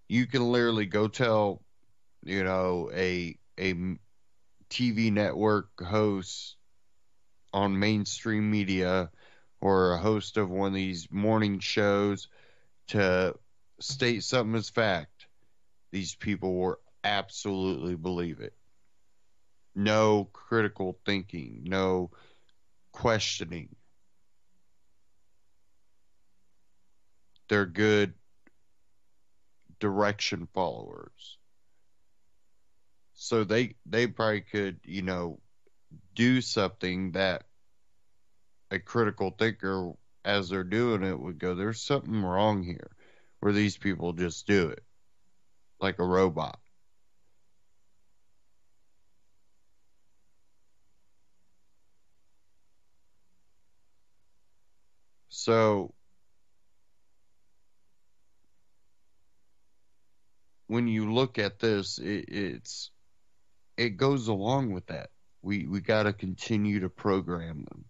You can literally go tell, a TV network host on mainstream media or a host of one of these morning shows to state something as fact. These people will absolutely believe it. No critical thinking, no questioning. They're good direction followers. So they probably could, do something that a critical thinker, as they're doing it, would go, there's something wrong here, where these people just do it like a robot. So when you look at this, it goes along with that. We got to continue to program them.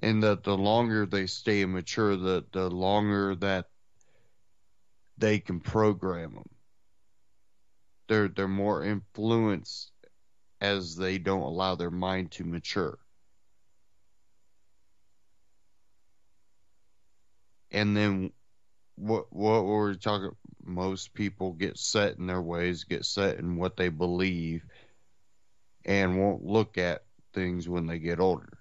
And that the longer they stay immature, the longer that they can program them. They're more influenced as they don't allow their mind to mature. And then what we're talking, most people get set in their ways, get set in what they believe, and won't look at things when they get older.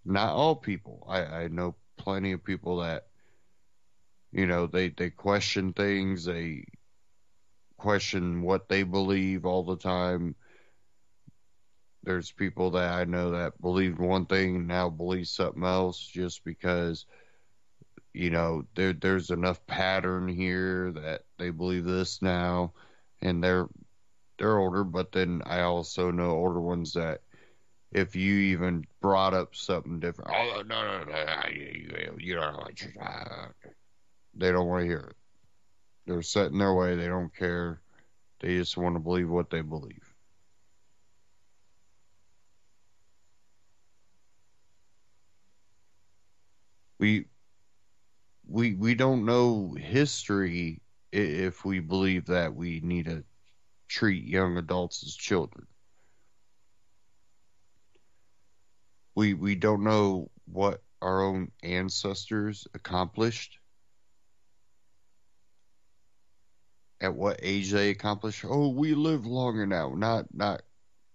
Not all people. I know plenty of people that, they question things, they question what they believe all the time. There's people that I know that believed one thing now believe something else just because, you know, there's enough pattern here that they believe this now, and they're older. But then I also know older ones that if you even brought up something different, oh no, you don't know what you're talking. They don't want to hear it. They're set in their way. They don't care. They just want to believe what they believe. We don't know history if we believe that we need to treat young adults as children. We don't know what our own ancestors accomplished, at what age they accomplished. Oh, we live longer now. Not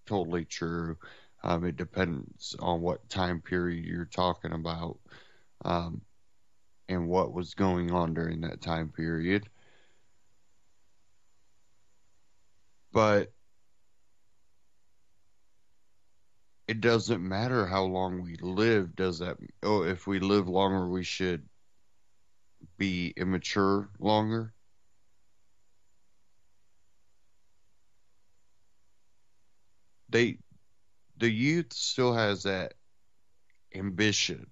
totally true. It depends on what time period you're talking about, and what was going on during that time period. But it doesn't matter how long we live, does that? Oh, if we live longer, we should be immature longer? The youth still has that ambition,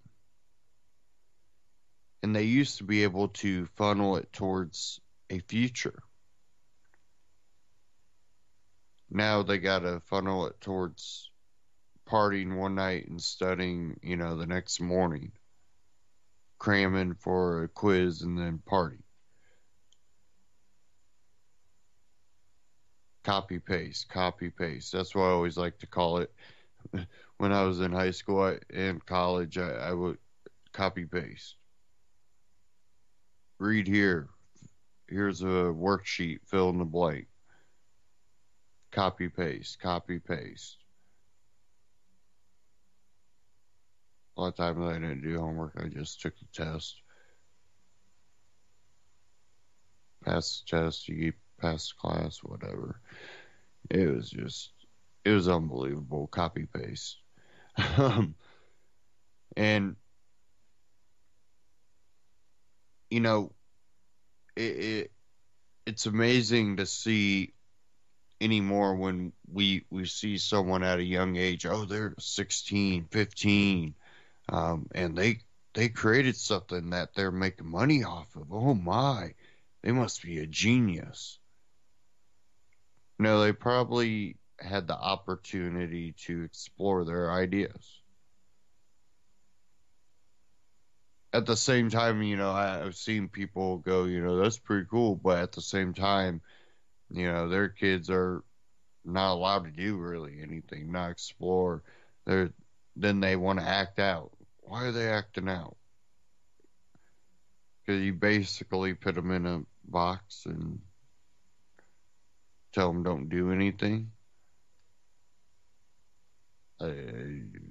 and they used to be able to funnel it towards a future. Now they got to funnel it towards partying one night and studying, you know, the next morning, cramming for a quiz and then party. Copy paste, copy paste. That's what I always like to call it. When I was in high school and college, I would copy paste. Read here. Here's a worksheet, fill in the blank. Copy paste, copy paste. A lot of times I didn't do homework, I just took the test. Pass the test, you pass the class, whatever. It was unbelievable. Copy paste. And, you know, it's amazing to see anymore when we see someone at a young age. Oh, they're 16, 15, and they created something that they're making money off of. Oh my, they must be a genius. No, they probably had the opportunity to explore their ideas. At the same time, you know, I've seen people go, you know, that's pretty cool, but at the same time, you know, their kids are not allowed to do really anything, not explore. Then they want to act out. Why are they acting out? Because you basically put them in a box and tell them don't do anything.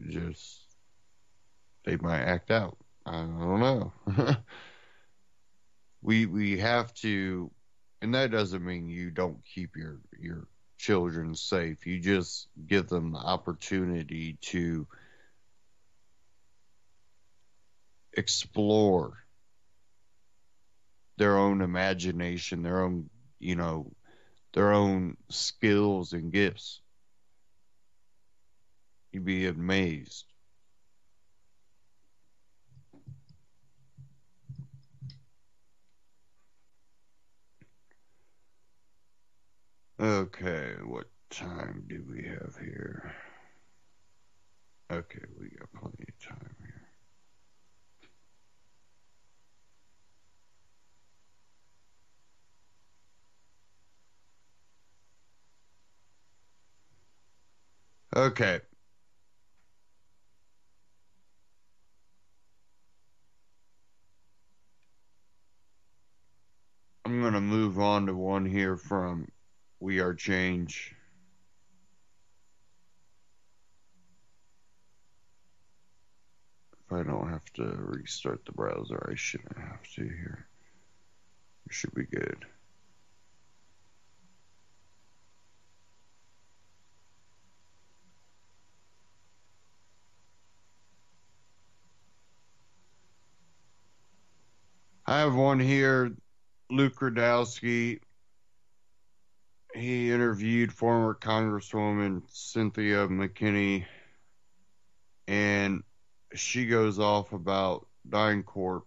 Just they might act out. I don't know. we have to, and that doesn't mean you don't keep your children safe. You just give them the opportunity to explore their own imagination, their own, you know, their own skills and gifts. You'd be amazed. Okay, what time do we have here? Okay, we got plenty of time here. Okay. I'm going to move on to one here from We Are Change. If I don't have to restart the browser, I shouldn't have to here. It should be good. have one here, Luke Radowski. He interviewed former Congresswoman Cynthia McKinney, and she goes off about DynCorp.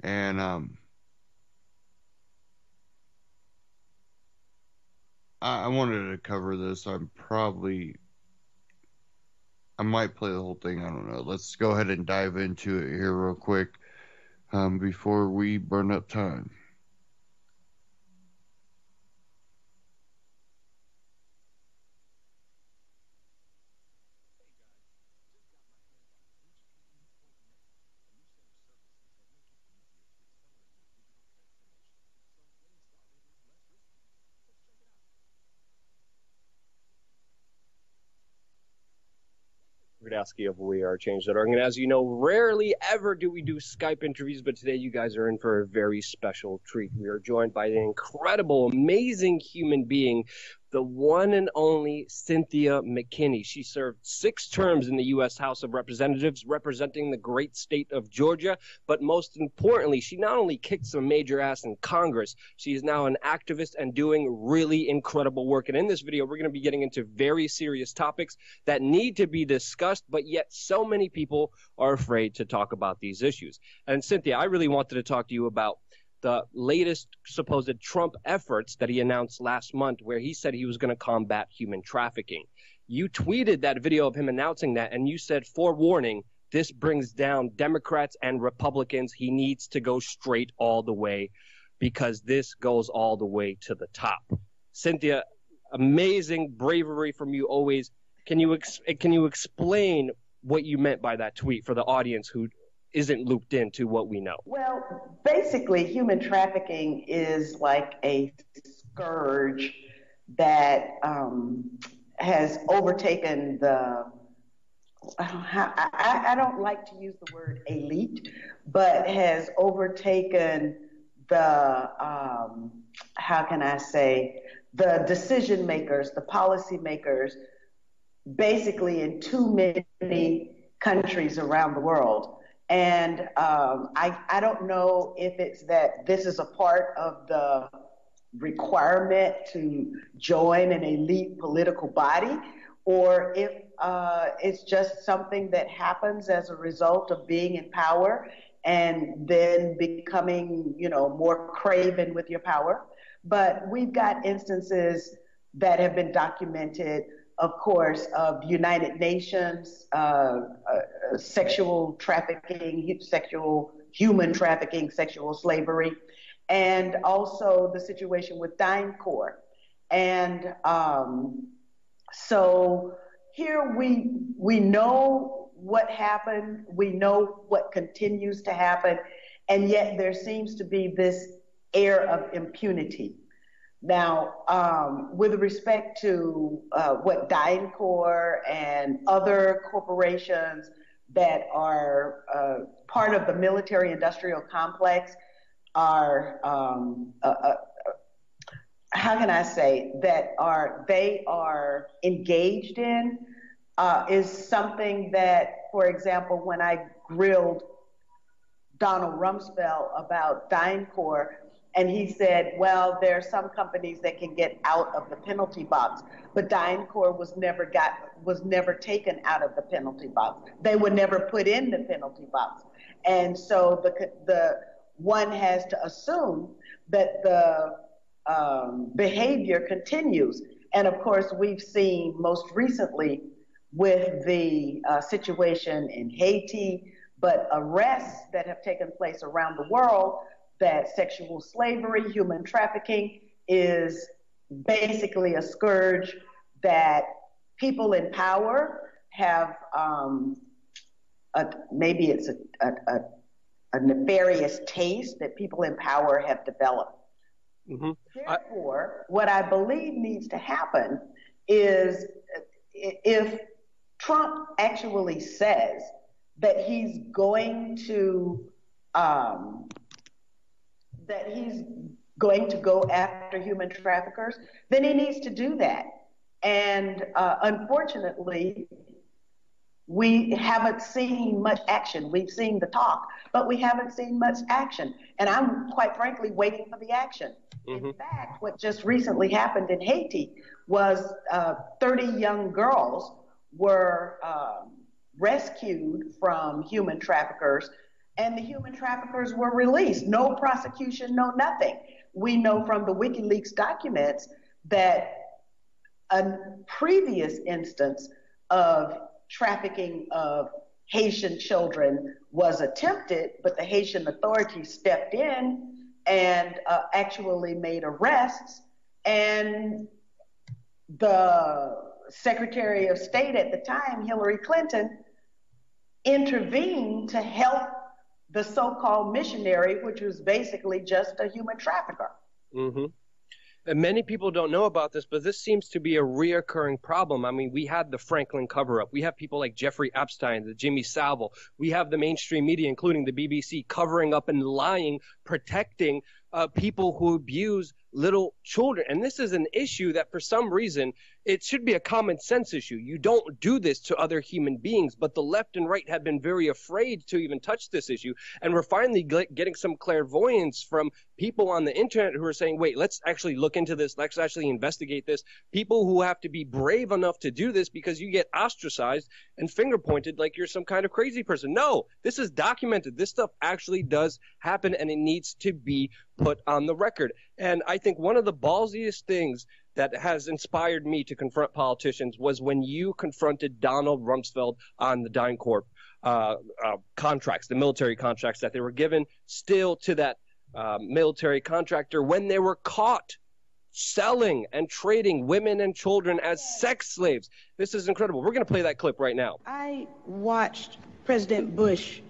And I wanted to cover this. I might play the whole thing. I don't know. Let's go ahead and dive into it here real quick before we burn up time. Of WeAreChange.org. And as you know, rarely ever do we do Skype interviews, but today you guys are in for a very special treat. We are joined by an incredible, amazing human being, the one and only Cynthia McKinney. She served 6 terms in the U.S. House of Representatives representing the great state of Georgia, but most importantly, she not only kicked some major ass in Congress, she is now an activist and doing really incredible work. And in this video, we're going to be getting into very serious topics that need to be discussed, but yet so many people are afraid to talk about these issues. And Cynthia, I really wanted to talk to you about the latest supposed Trump efforts that he announced last month, where he said he was going to combat human trafficking. You tweeted that video of him announcing that, and you said, forewarning, this brings down Democrats and Republicans. He needs to go straight all the way because this goes all the way to the top. Cynthia, amazing bravery from you always. Can you explain what you meant by that tweet for the audience who isn't looped into what we know? Well, basically, human trafficking is like a scourge that has overtaken the, I don't like to use the word elite, but has overtaken the, how can I say, the decision makers, the policy makers, basically in too many countries around the world. And I don't know if it's that this is a part of the requirement to join an elite political body, or if it's just something that happens as a result of being in power and then becoming, more craven with your power. But we've got instances that have been documented, of course, of United Nations, sexual trafficking, human trafficking, sexual slavery, and also the situation with DynCorp. And so here we know what happened, we know what continues to happen, and yet there seems to be this air of impunity. Now, with respect to what DynCorp and other corporations that are part of the military-industrial complex are, how can I say, they are engaged in, is something that, for example, when I grilled Donald Rumsfeld about DynCorp, and he said, well, there are some companies that can get out of the penalty box, but DynCorp was never taken out of the penalty box. They were never put in the penalty box. And so the one has to assume that the behavior continues. And of course, we've seen most recently with the situation in Haiti, but arrests that have taken place around the world, that sexual slavery, human trafficking is basically a scourge that people in power have, maybe it's a nefarious taste that people in power have developed. Mm-hmm. Therefore, what I believe needs to happen is if Trump actually says that he's going to go after human traffickers, then he needs to do that. And unfortunately, we haven't seen much action. We've seen the talk, but we haven't seen much action. And I'm quite frankly waiting for the action. In fact, what just recently happened in Haiti was 30 young girls were rescued from human traffickers, and the human traffickers were released. No prosecution, no nothing. We know from the WikiLeaks documents that a previous instance of trafficking of Haitian children was attempted, but the Haitian authorities stepped in and actually made arrests. And the Secretary of State at the time, Hillary Clinton, intervened to help the so-called missionary, which was basically just a human trafficker. And many people don't know about this, but this seems to be a reoccurring problem. I mean, we had the Franklin cover-up. We have people like Jeffrey Epstein, the Jimmy Savile. We have the mainstream media, including the BBC, covering up and lying, protecting people who abuse little children. And this is an issue that for some reason, it should be a common sense issue. You don't do this to other human beings, but the left and right have been very afraid to even touch this issue. And we're finally getting some clairvoyance from people on the internet who are saying, wait, let's actually look into this. Let's actually investigate this. People who have to be brave enough to do this because you get ostracized and finger pointed like you're some kind of crazy person. No, this is documented. This stuff actually does happen, and it needs to be put on the record. And I think one of the ballsiest things that has inspired me to confront politicians was when you confronted Donald Rumsfeld on the DynCorp contracts, the military contracts that they were given still to that military contractor when they were caught selling and trading women and children as sex slaves. This is incredible. We're going to play that clip right now. I watched President Bush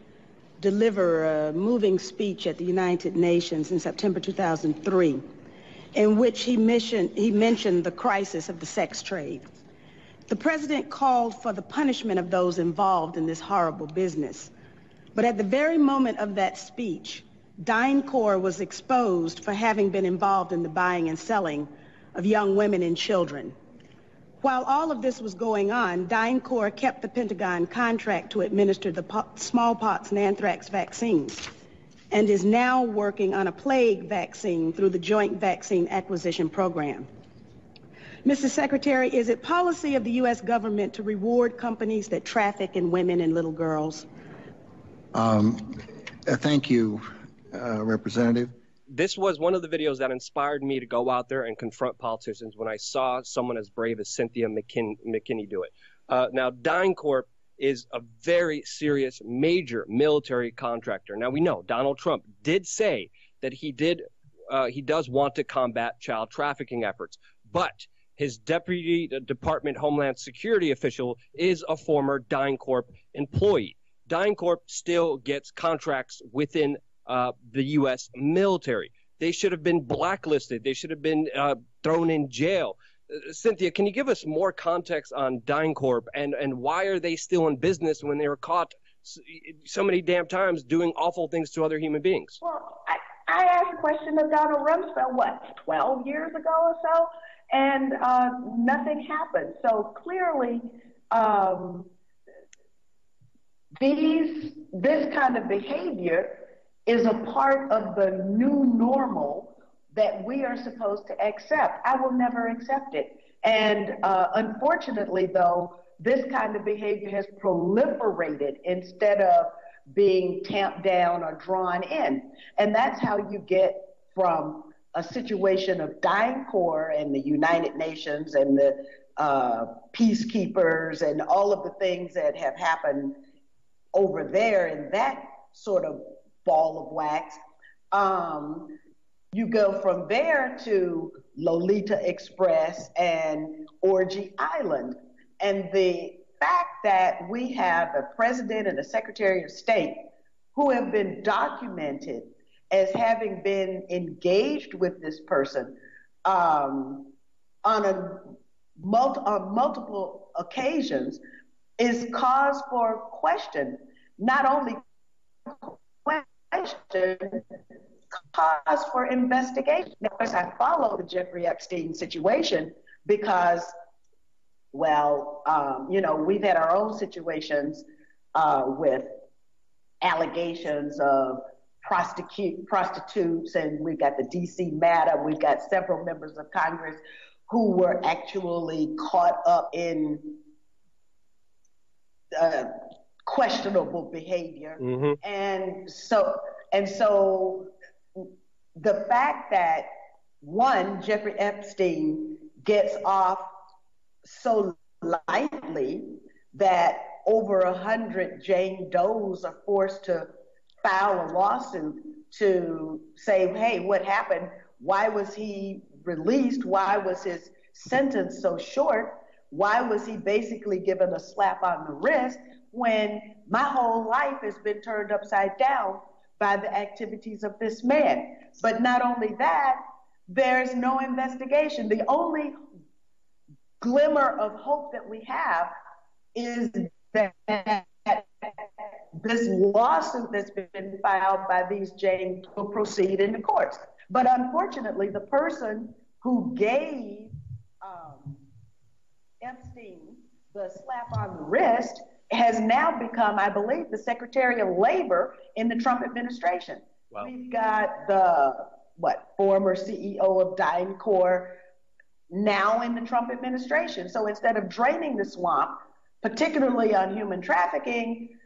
deliver a moving speech at the United Nations in September 2003, in which he mentioned the crisis of the sex trade. The president called for the punishment of those involved in this horrible business. But at the very moment of that speech, DynCorp was exposed for having been involved in the buying and selling of young women and children. While all of this was going on, DynCorp kept the Pentagon contract to administer the smallpox and anthrax vaccines and is now working on a plague vaccine through the Joint Vaccine Acquisition Program. Mr. Secretary, is it policy of the U.S. government to reward companies that traffic in women and little girls? Thank you, Representative. This was one of the videos that inspired me to go out there and confront politicians when I saw someone as brave as Cynthia McKinney do it. Now, DynCorp is a very serious, major military contractor. Now, we know Donald Trump did say that he does want to combat child trafficking efforts, but his Deputy Department Homeland Security official is a former DynCorp employee. DynCorp still gets contracts within the U.S. military. They should have been blacklisted. They should have been thrown in jail. Cynthia, can you give us more context on DynCorp and why are they still in business when they were caught so many damn times doing awful things to other human beings? Well, I asked a question of Donald Rumsfeld, 12 years ago or so, and nothing happened. So clearly, this kind of behavior is a part of the new normal that we are supposed to accept. I will never accept it. And unfortunately, though, this kind of behavior has proliferated instead of being tamped down or drawn in. And that's how you get from a situation of DynCorp and the United Nations and the peacekeepers and all of the things that have happened over there in that sort of ball of wax. You go from there to Lolita Express and Orgy Island. And the fact that we have a president and a secretary of state who have been documented as having been engaged with this person on multiple occasions is cause for question. Not only question, cause for investigation. Of course, I follow the Jeffrey Epstein situation because well, we've had our own situations with allegations of prostitutes, and we've got the DC matter. We've got several members of Congress who were actually caught up in questionable behavior. Mm-hmm. And so the fact that one, Jeffrey Epstein gets off so lightly that over 100 Jane Does are forced to file a lawsuit to say, hey, what happened? Why was he released? Why was his sentence so short? Why was he basically given a slap on the wrist when my whole life has been turned upside down by the activities of this man? But not only that, there's no investigation. The only glimmer of hope that we have is that this lawsuit that's been filed by these James will proceed in the courts. But unfortunately, the person who gave Epstein the slap on the wrist has now become, I believe, the Secretary of Labor in the Trump administration. Wow. We've got the, former CEO of DynCorp now in the Trump administration. So instead of draining the swamp, particularly on human trafficking,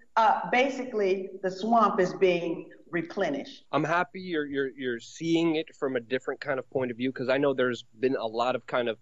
basically the swamp is being replenished. I'm happy you're seeing it from a different kind of point of view, because I know there's been a lot of kind of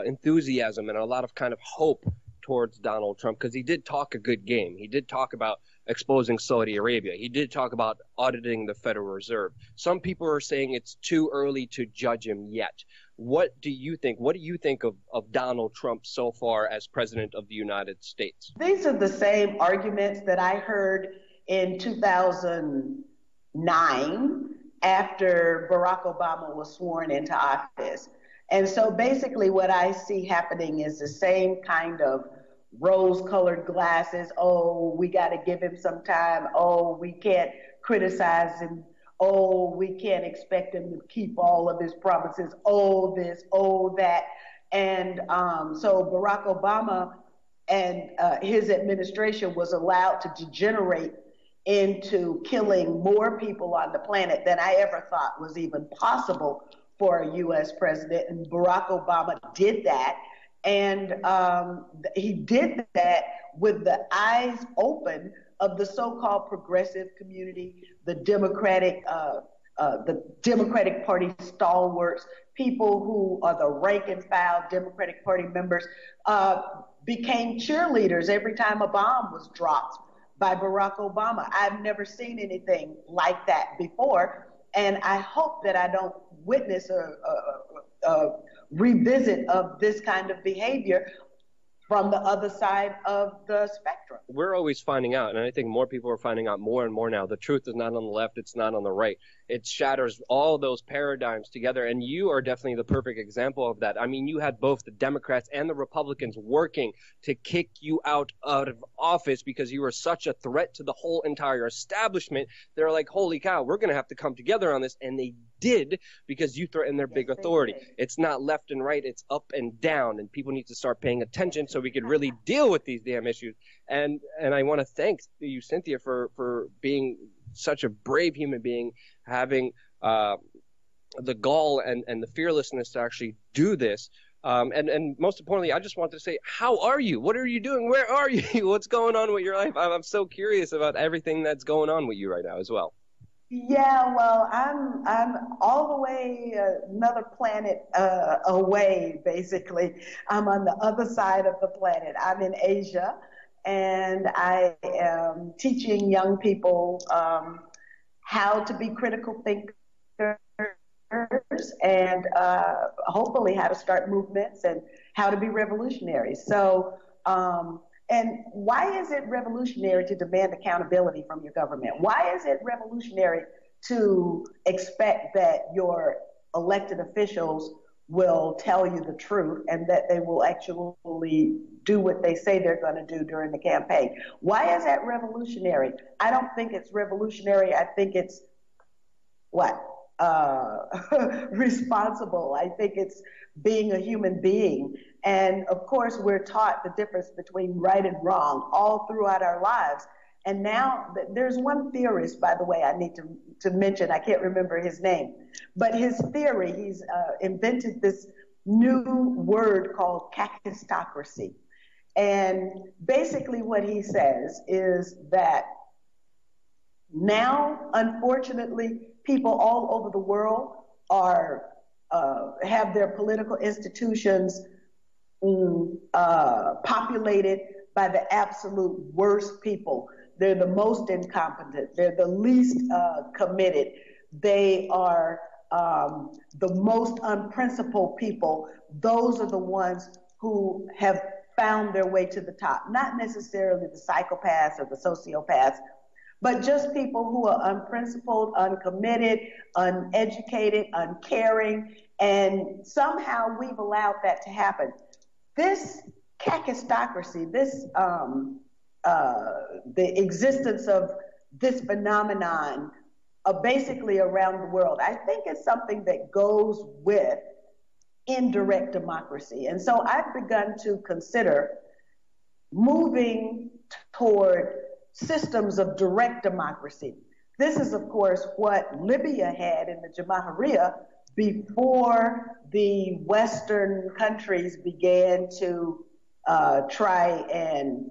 enthusiasm and a lot of kind of hope towards Donald Trump, because he did talk a good game. He did talk about exposing Saudi Arabia. He did talk about auditing the Federal Reserve. Some people are saying it's too early to judge him yet. What do you think? What do you think of Donald Trump so far as President of the United States? These are the same arguments that I heard in 2009 after Barack Obama was sworn into office. And so basically what I see happening is the same kind of rose-colored glasses. Oh, we got to give him some time. Oh, we can't criticize him. Oh, we can't expect him to keep all of his promises. Oh, this, oh, that. And so Barack Obama and his administration was allowed to degenerate into killing more people on the planet than I ever thought was even possible for a U.S. president. And Barack Obama did that. And he did that with the eyes open of the so-called progressive community, the Democratic Party stalwarts, people who are the rank and file Democratic Party members, became cheerleaders every time a bomb was dropped by Barack Obama. I've never seen anything like that before, and I hope that I don't witness a revisit of this kind of behavior from the other side of the spectrum. We're always finding out, and I think more people are finding out more and more now. The truth is not on the left, it's not on the right. It shatters all those paradigms together, and you are definitely the perfect example of that. I mean, you had both the Democrats and the Republicans working to kick you out of office because you were such a threat to the whole entire establishment. They're like, holy cow, we're going to have to come together on this, and they did, because you threatened their big authority. It's not left and right, it's up and down, and people need to start paying attention so we can really deal with these damn issues. And I want to thank you, Cynthia, for being such a brave human being, having the gall and the fearlessness to actually do this. And most importantly, I just wanted to say, how are you? What are you doing? Where are you? What's going on with your life? I'm so curious about everything that's going on with you right now as well. Yeah, well, I'm all the way another planet away, basically. I'm on the other side of the planet. I'm in Asia, and I am teaching young people how to be critical thinkers and hopefully how to start movements and how to be revolutionaries. So, and why is it revolutionary to demand accountability from your government? Why is it revolutionary to expect that your elected officials will tell you the truth and that they will actually do what they say they're going to do during the campaign? Why is that revolutionary? I don't think it's revolutionary. I think it's responsible. I think it's being a human being. And of course, we're taught the difference between right and wrong all throughout our lives. And now there's one theorist, by the way, I need to mention, I can't remember his name, but his theory, he's invented this new word called kakistocracy. And basically what he says is that now, unfortunately, people all over the world are have their political institutions populated by the absolute worst people. They're the most incompetent. They're the least committed. They are the most unprincipled people. Those are the ones who have found their way to the top. Not necessarily the psychopaths or the sociopaths, but just people who are unprincipled, uncommitted, uneducated, uncaring, and somehow we've allowed that to happen. This kakistocracy, the existence of this phenomenon basically around the world, I think it's something that goes with indirect democracy. And so I've begun to consider moving toward systems of direct democracy. This is, of course, what Libya had in the Jamahiriya before the Western countries began to try and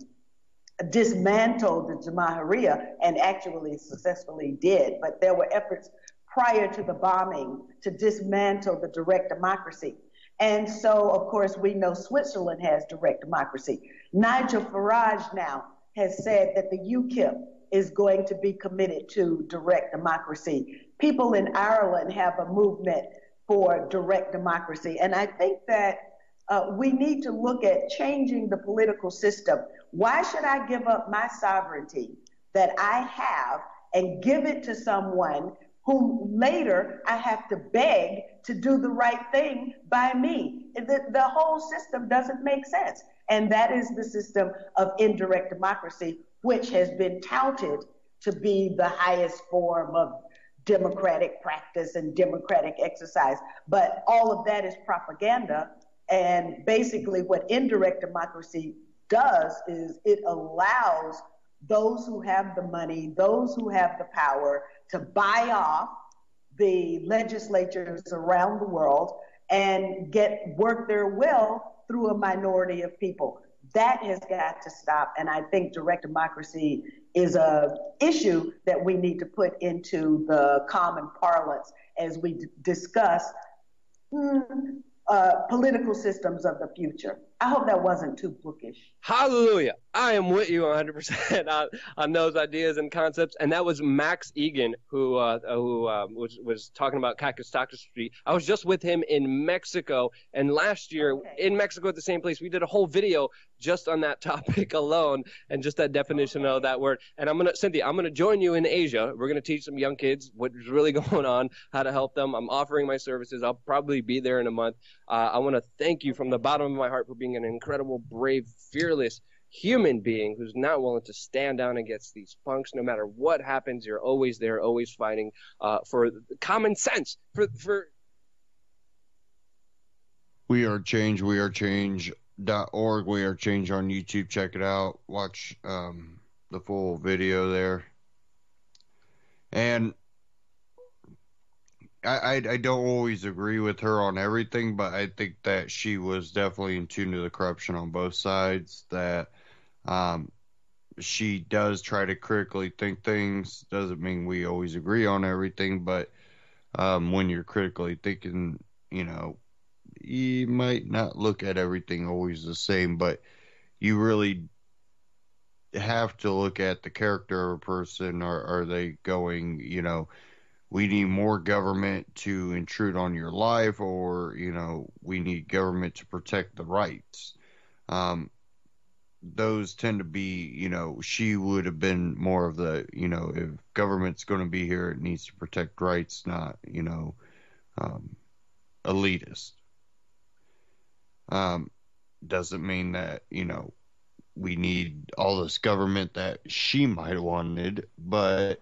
dismantle the Jamahiriya, and actually successfully did. But there were efforts prior to the bombing to dismantle the direct democracy. And so, of course, we know Switzerland has direct democracy. Nigel Farage now has said that the UKIP is going to be committed to direct democracy. People in Ireland have a movement for direct democracy. And I think that we need to look at changing the political system. Why should I give up my sovereignty that I have and give it to someone whom later I have to beg to do the right thing by me? The whole system doesn't make sense. And that is the system of indirect democracy, which has been touted to be the highest form of democratic practice and democratic exercise. But all of that is propaganda. And basically what indirect democracy does is it allows those who have the money, those who have the power to buy off the legislatures around the world and work their will through a minority of people. That has got to stop. And I think direct democracy is an issue that we need to put into the common parlance as we discuss political systems of the future. I hope that wasn't too bookish. Hallelujah. I am with you 100% on those ideas and concepts. And that was Max Egan, who was talking about kakistocracy. I was just with him in Mexico. And last year in Mexico at the same place, we did a whole video just on that topic alone and just that definition of that word. And Cynthia, I'm going to join you in Asia. We're going to teach some young kids what's really going on, how to help them. I'm offering my services. I'll probably be there in a month. I want to thank you from the bottom of my heart for being an incredible, brave, fearless human being who's not willing to stand down against these punks. No matter what happens, you're always there, always fighting for common sense. For We Are Change, wearechange.org, We Are Change on YouTube. Check it out. Watch the full video there. And I don't always agree with her on everything, but I think that she was definitely in tune to the corruption on both sides, that she does try to critically think things. Doesn't mean we always agree on everything, but when you're critically thinking, you might not look at everything always the same, but you really have to look at the character of a person. Are they going, we need more government to intrude on your life, or, we need government to protect the rights. Those tend to be, she would have been more of the, if government's going to be here, it needs to protect rights, not, elitist. Doesn't mean that, we need all this government that she might have wanted, but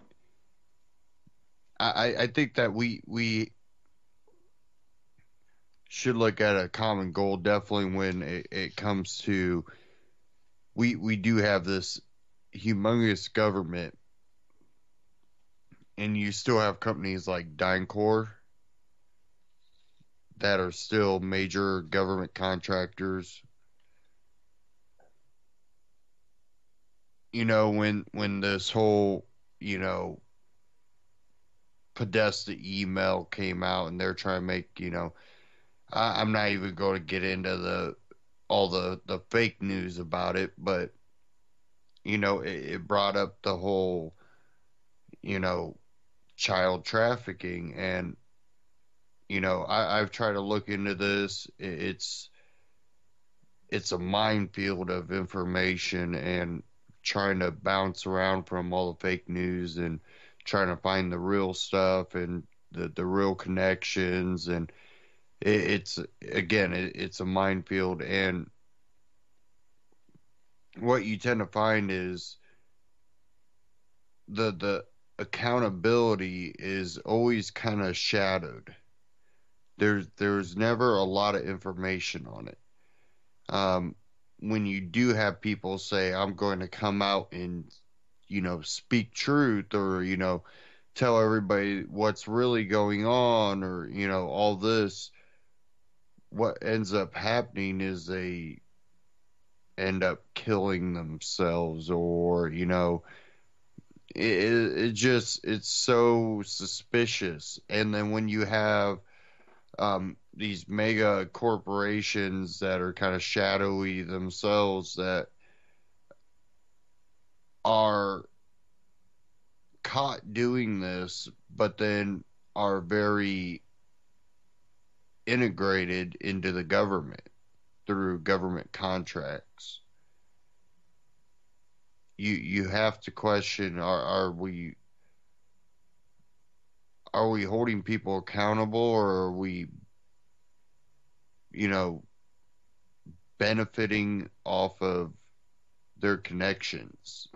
I think that we should look at a common goal definitely when it comes to we do have this humongous government, and you still have companies like DynCorp that are still major government contractors. When this whole, Podesta email came out, and they're trying to make, I'm not even going to get into all the fake news about it, but it brought up the whole, you know, child trafficking, and I've tried to look into this. It's a minefield of information, and trying to bounce around from all the fake news and trying to find the real stuff and the real connections, and it's again it's a minefield. And what you tend to find is the accountability is always kind of shadowed. There's never a lot of information on it. When you do have people say, I'm going to come out and, speak truth, or, tell everybody what's really going on, or, all this, what ends up happening is they end up killing themselves, or, it's so suspicious. And then when you have these mega corporations that are kind of shadowy themselves, that are caught doing this, but then are very integrated into the government through government contracts. You have to question, are we holding people accountable, or are we, benefiting off of their connections?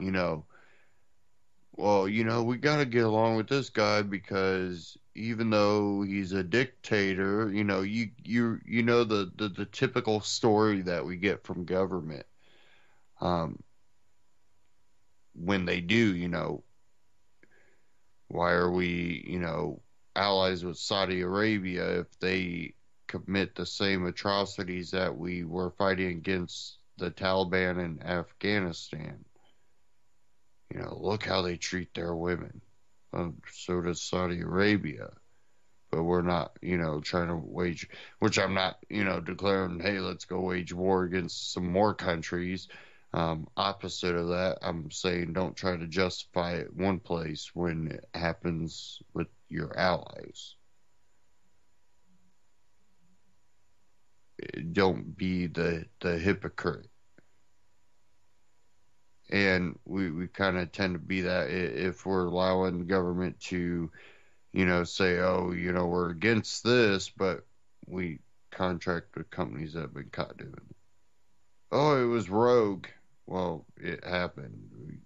Well, we got to get along with this guy because even though he's a dictator, you know the typical story that we get from government. When they do, why are we, allies with Saudi Arabia if they commit the same atrocities that we were fighting against the Taliban in Afghanistan? Look how they treat their women. So does Saudi Arabia. But we're not, trying to wage, which I'm not, declaring, hey, let's go wage war against some more countries. Opposite of that, I'm saying don't try to justify it one place when it happens with your allies. Don't be the hypocrite. And we kind of tend to be that if we're allowing the government to, say, oh, we're against this, but we contract with companies that have been caught doing it. Oh, it was rogue. Well, it happened.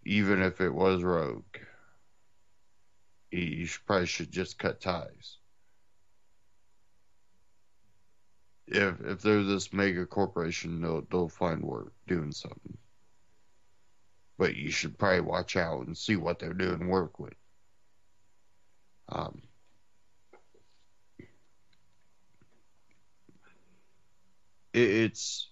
Even if it was rogue, you probably should just cut ties. If they're this mega corporation, they'll find work doing something. But you should probably watch out and see what they're doing work with. It's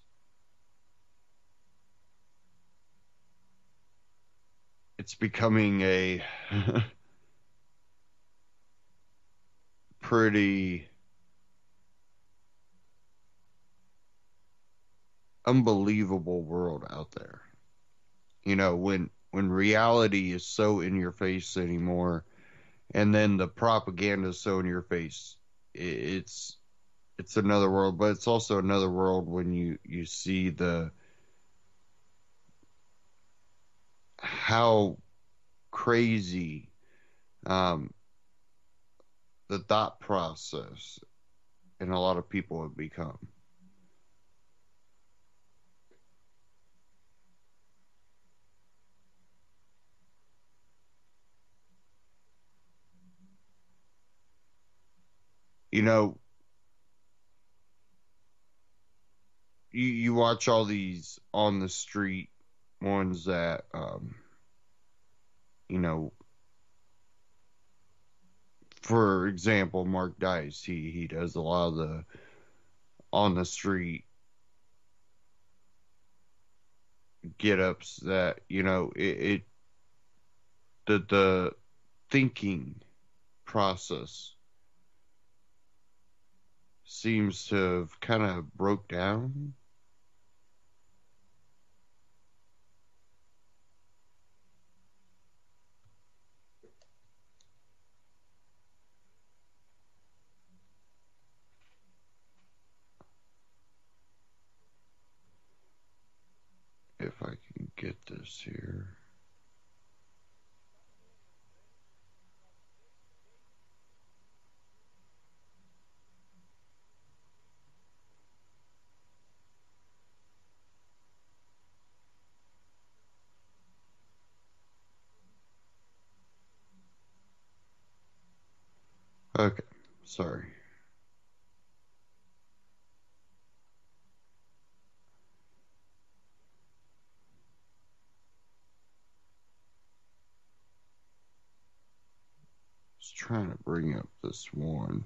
becoming a pretty unbelievable world out there. When reality is so in your face anymore, and then the propaganda is so in your face, it's another world. But it's also another world when you see how crazy the thought process in a lot of people have become. you know, you watch all these on the street ones that, you know, for example, Mark Dice, he does a lot of the on the street get ups that, you know, the thinking process seems to have kind of broke down. If I can get this here. Okay, sorry. Just trying to bring up this one.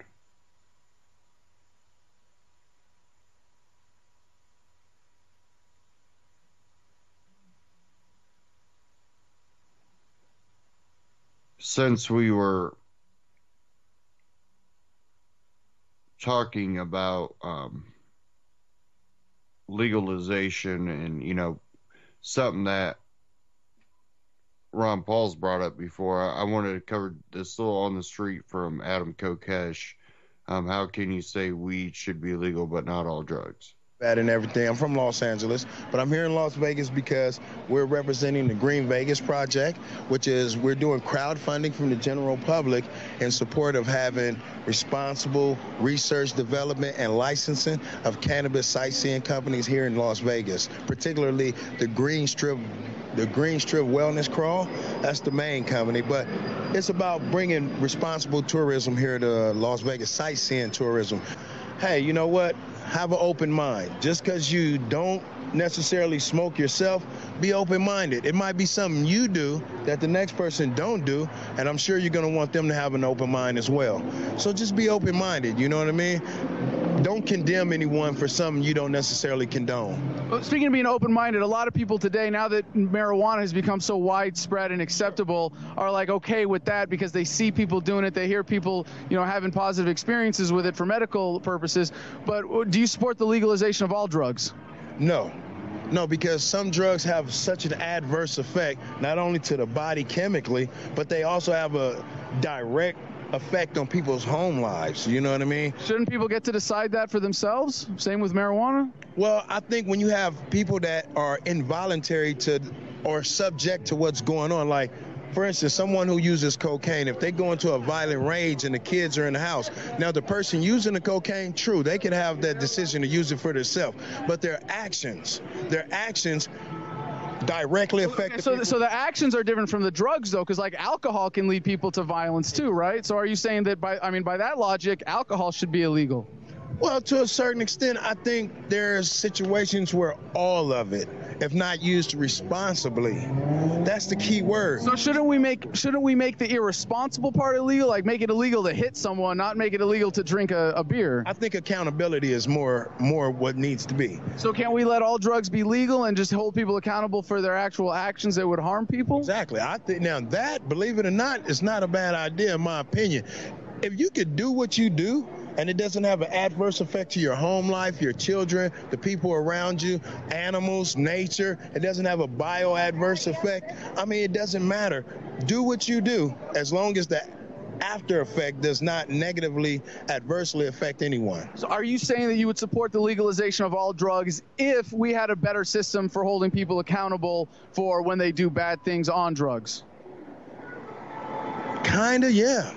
Since we were talking about legalization and, you know, something that Ron Paul's brought up before, I wanted to cover this little on the street from Adam Kokesh. How can you say weed should be legal but not all drugs? Bad and everything. I'm from Los Angeles, but I'm here in Las Vegas because we're representing the Green Vegas Project, which is we're doing crowdfunding from the general public in support of having responsible research, development, and licensing of cannabis sightseeing companies here in Las Vegas, particularly the Green Strip Wellness Crawl. That's the main company, but it's about bringing responsible tourism here to Las Vegas, sightseeing tourism. Hey, you know what? Have an open mind. Just because you don't necessarily smoke yourself, be open-minded. It might be something you do that the next person don't do, and I'm sure you're going to want them to have an open mind as well. So just be open-minded, you know what I mean? Don't condemn anyone for something you don't necessarily condone. Well, speaking of being open-minded, a lot of people today, now that marijuana has become so widespread and acceptable, are like okay with that because they see people doing it, they hear people, you know, having positive experiences with it for medical purposes. But do you support the legalization of all drugs? No, because some drugs have such an adverse effect, not only to the body chemically, but they also have a direct effect on people's home lives. You know what I mean? Shouldn't people get to decide that for themselves? Same with marijuana? Well, I think when you have people that are involuntary to or subject to what's going on, like, for instance, someone who uses cocaine, if they go into a violent rage and the kids are in the house, now the person using the cocaine, true, they can have that decision to use it for themselves, but their actions directly affect so the actions are different from the drugs, though, because like alcohol can lead people to violence too, right? So are you saying that by that logic, alcohol should be illegal? Well, to a certain extent, I think there's situations where all of it, if not used responsibly, that's the key word. So shouldn't we make the irresponsible part illegal, like make it illegal to hit someone, not make it illegal to drink a beer? I think accountability is more what needs to be. So can't we let all drugs be legal and just hold people accountable for their actual actions that would harm people? Exactly. I think now that, believe it or not, is not a bad idea in my opinion. If you could do what you do, and it doesn't have an adverse effect to your home life, your children, the people around you, animals, nature. It doesn't have a bio-adverse effect. I mean, it doesn't matter. Do what you do as long as the after effect does not negatively, adversely affect anyone. So are you saying that you would support the legalization of all drugs if we had a better system for holding people accountable for when they do bad things on drugs? Kinda, yeah.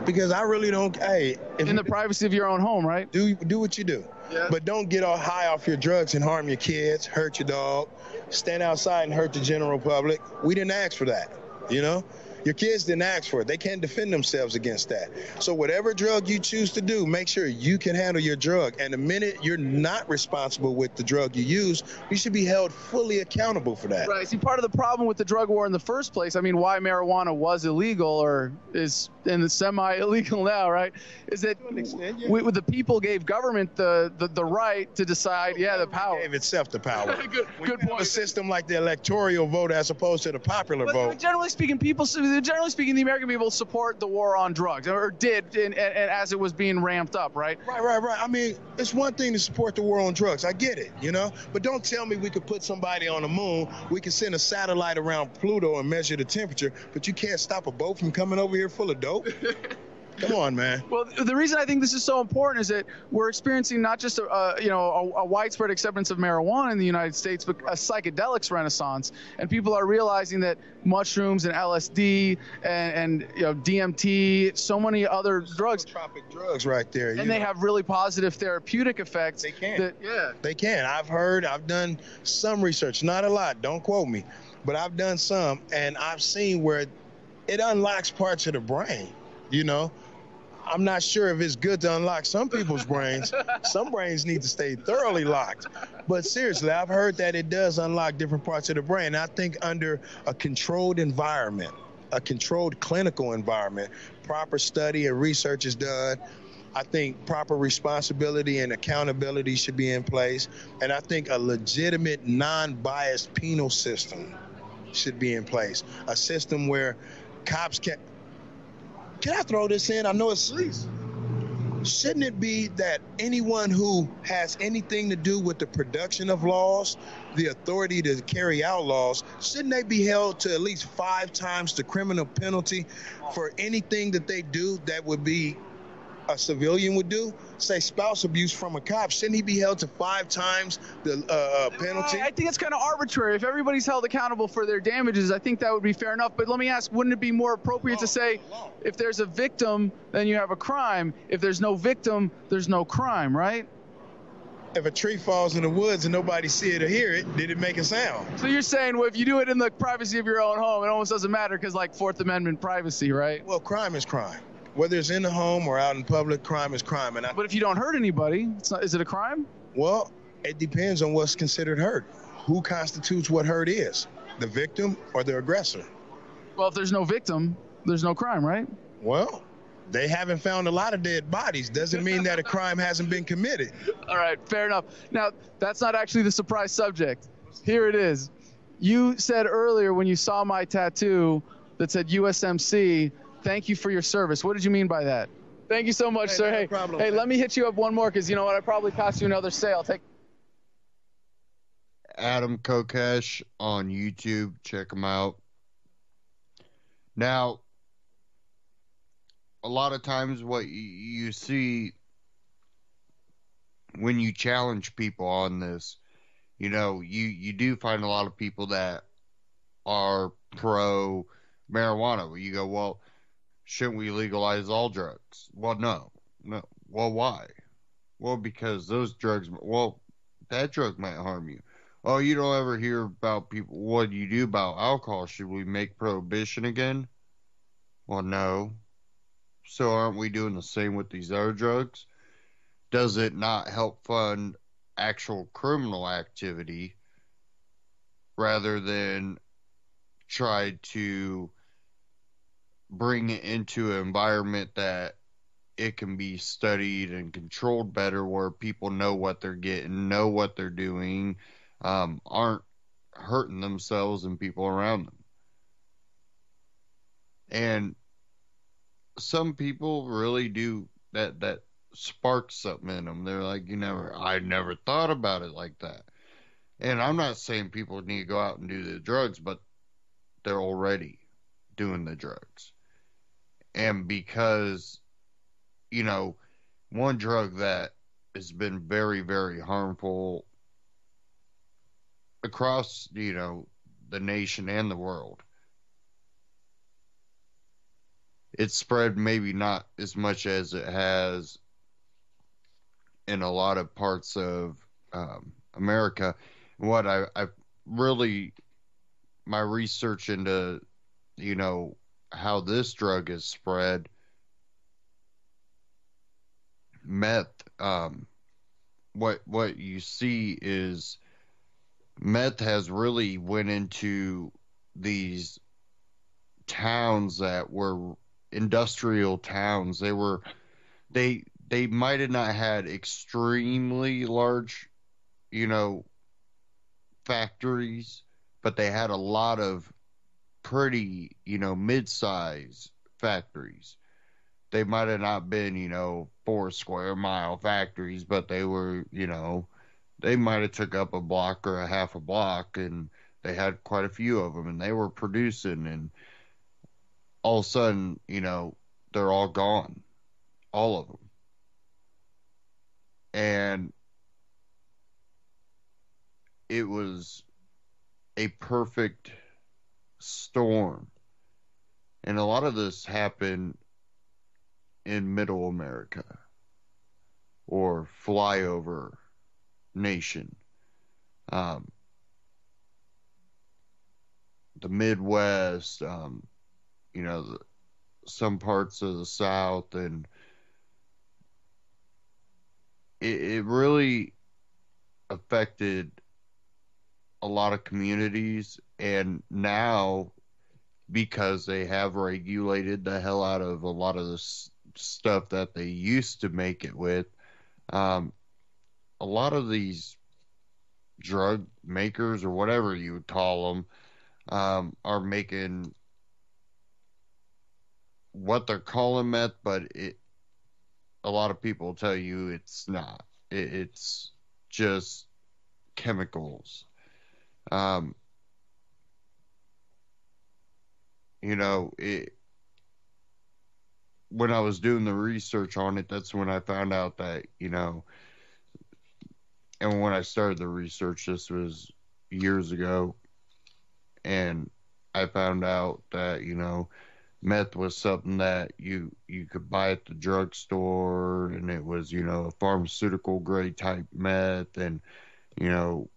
Because I really don't. Hey, in the privacy of your own home, right? Do what you do, yeah. But don't get all high off your drugs and harm your kids, hurt your dog, stand outside and hurt the general public. We didn't ask for that, you know. Your kids didn't ask for it. They can't defend themselves against that. So whatever drug you choose to do, make sure you can handle your drug. And the minute you're not responsible with the drug you use, you should be held fully accountable for that. Right. See, part of the problem with the drug war in the first place, I mean, why marijuana was illegal or is in the semi-illegal now, right, is that the people gave government the right to decide, the power. Gave itself the power. Good point. A system like the electoral vote as opposed to the popular vote. Generally speaking, the American people support the war on drugs, or did, and as it was being ramped up, right? Right. I mean, it's one thing to support the war on drugs. I get it, but don't tell me we could put somebody on the moon, we can send a satellite around Pluto and measure the temperature, but you can't stop a boat from coming over here full of dope. Come on, man. Well, the reason I think this is so important is that we're experiencing not just a widespread acceptance of marijuana in the United States, but a psychedelics renaissance, and people are realizing that mushrooms and LSD and DMT, so many other drugs, tropic drugs, right there, and they have really positive therapeutic effects. They can. They can. I've done some research, not a lot. Don't quote me, but I've done some, and I've seen where it unlocks parts of the brain. I'm not sure if it's good to unlock some people's brains. Some brains need to stay thoroughly locked. But seriously, I've heard that it does unlock different parts of the brain. I think under a controlled environment, a controlled clinical environment, proper study and research is done. I think proper responsibility and accountability should be in place. And I think a legitimate, non-biased penal system should be in place. A system where cops can I throw this in? I know it's... Please. Shouldn't it be that anyone who has anything to do with the production of laws, the authority to carry out laws, shouldn't they be held to at least 5 times the criminal penalty for anything that they do that would be a civilian would do? Say spouse abuse from a cop, shouldn't he be held to 5 times the penalty? I think it's kind of arbitrary. If everybody's held accountable for their damages, I think that would be fair enough. But let me ask, wouldn't it be more appropriate to say, if there's a victim, then you have a crime. If there's no victim, there's no crime, right? If a tree falls in the woods and nobody see it or hear it, did it make a sound? So you're saying, well, if you do it in the privacy of your own home, it almost doesn't matter because, like, Fourth Amendment privacy, right? Well, crime is crime. Whether it's in the home or out in public, crime is crime. But if you don't hurt anybody, is it a crime? Well, it depends on what's considered hurt. Who constitutes what hurt is? The victim or the aggressor? Well, if there's no victim, there's no crime, right? Well, they haven't found a lot of dead bodies. Doesn't mean that a crime hasn't been committed. All right, fair enough. Now, that's not actually the surprise subject. Here it is. You said earlier when you saw my tattoo that said USMC, thank you for your service. What did you mean by that? Thank you so much, sir. No problem, hey, man. let me hit you up one more because you know what? I probably cost you another sale. Adam Kokesh on YouTube. Check him out. Now, a lot of times what you see when you challenge people on this, you do find a lot of people that are pro marijuana. Where you go, well, shouldn't we legalize all drugs? Well, no. Well, why? Well, because those drugs, that drug might harm you. Oh, you don't ever hear about people, what do you do about alcohol? Should we make prohibition again? Well, no. So aren't we doing the same with these other drugs? Does it not help fund actual criminal activity rather than try to bring it into an environment that it can be studied and controlled better, where people know what they're getting, know what they're doing, aren't hurting themselves and people around them? And some people really do that sparks something in them. They're like, I never thought about it like that. And I'm not saying people need to go out and do the drugs, but they're already doing the drugs. And because, one drug that has been very, very harmful across, the nation and the world, it's spread maybe not as much as it has in a lot of parts of America. What I really, my research into, how this drug is spread, meth, what you see is meth has really went into these towns that were industrial towns. They might have not had extremely large, you know, factories, but they had a lot of pretty, you know, mid-size factories. They might have not been, you know, 4 square mile factories, but they were, you know, they might have took up a block or a half a block, and they had quite a few of them, and they were producing, and all of a sudden, you know, they're all gone, all of them. And it was a perfect storm. And a lot of this happened in middle America or flyover nation. The Midwest, you know, some parts of the South, and it really affected a lot of communities. And now, because they have regulated the hell out of a lot of the stuff that they used to make it with, a lot of these drug makers, or whatever you would call them, are making what they're calling meth, but a lot of people tell you it's not. It's just chemicals. You know, when I was doing the research on it, that's when I found out that, you know, and when I started the research, this was years ago, and I found out that, you know, meth was something that you could buy at the drugstore, and it was, you know, a pharmaceutical grade type meth, and, you know,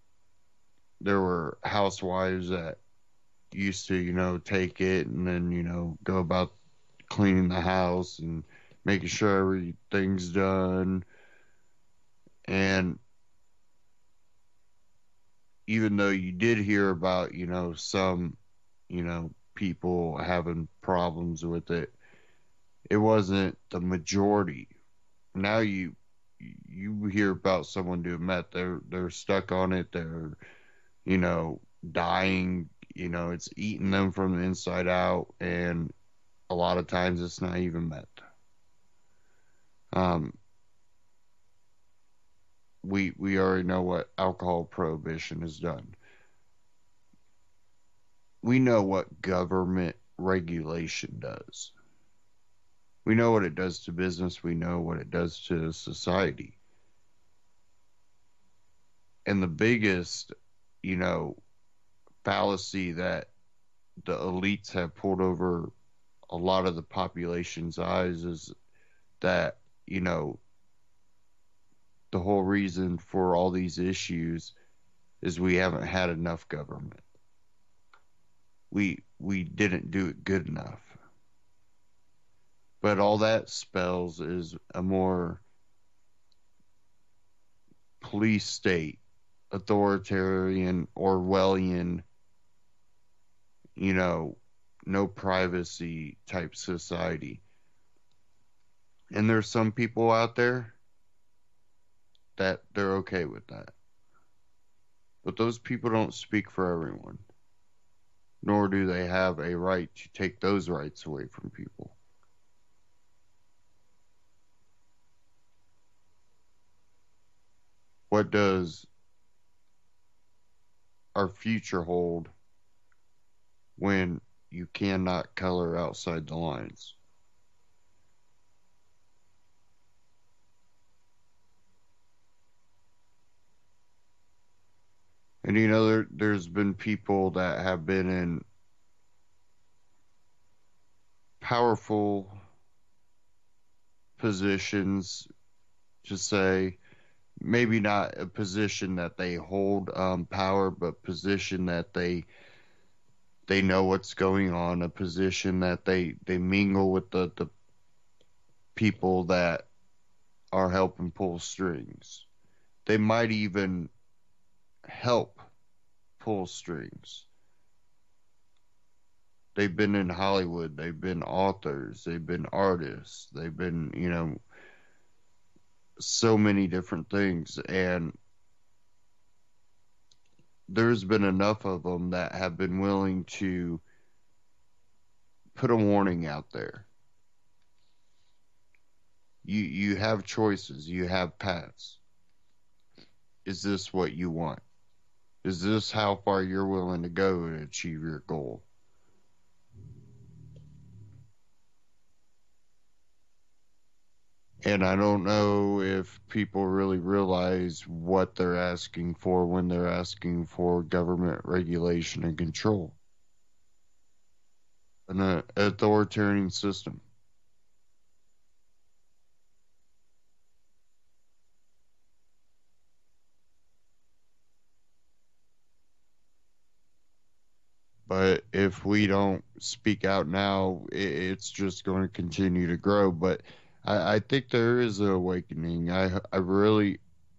there were housewives that used to, you know, take it and then, you know, go about cleaning the house and making sure everything's done. And even though you did hear about, you know, some, you know, people having problems with it, it wasn't the majority. Now you hear about someone doing meth, they're stuck on it, they're, you know, dying, you know, it's eating them from the inside out, and a lot of times it's not even meth. We already know what alcohol prohibition has done. We know what government regulation does. We know what it does to business. We know what it does to society. And the biggest, you know, fallacy that the elites have pulled over a lot of the population's eyes is that, you know, the whole reason for all these issues is we haven't had enough government. We didn't do it good enough. But all that spells is a more police state, authoritarian, Orwellian, you know, no privacy type society. And there's some people out there that they're okay with that. But those people don't speak for everyone. Nor do they have a right to take those rights away from people. What does our future hold when you cannot color outside the lines? And you know, there's been people that have been in powerful positions, to say, maybe not a position that they hold power, but position that they They know what's going on, a position that they mingle with the people that are helping pull strings. They might even help pull strings. They've been in Hollywood. They've been authors. They've been artists. They've been, so many different things. And there's been enough of them that have been willing to put a warning out there. You have choices. You have paths. Is this what you want? Is this how far you're willing to go to achieve your goal? And I don't know if people really realize what they're asking for when they're asking for government regulation and control. An authoritarian system. But if we don't speak out now, it's just going to continue to grow. But I think there is an awakening. I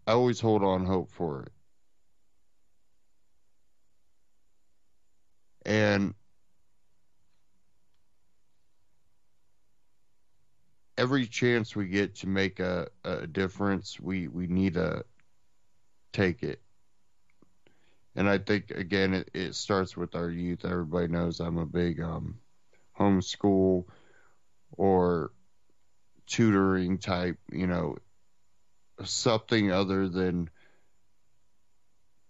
always hold on hope for it. And every chance we get to make a difference, we need to take it. And I think, again, it starts with our youth. Everybody knows I'm a big homeschool or tutoring type, something other than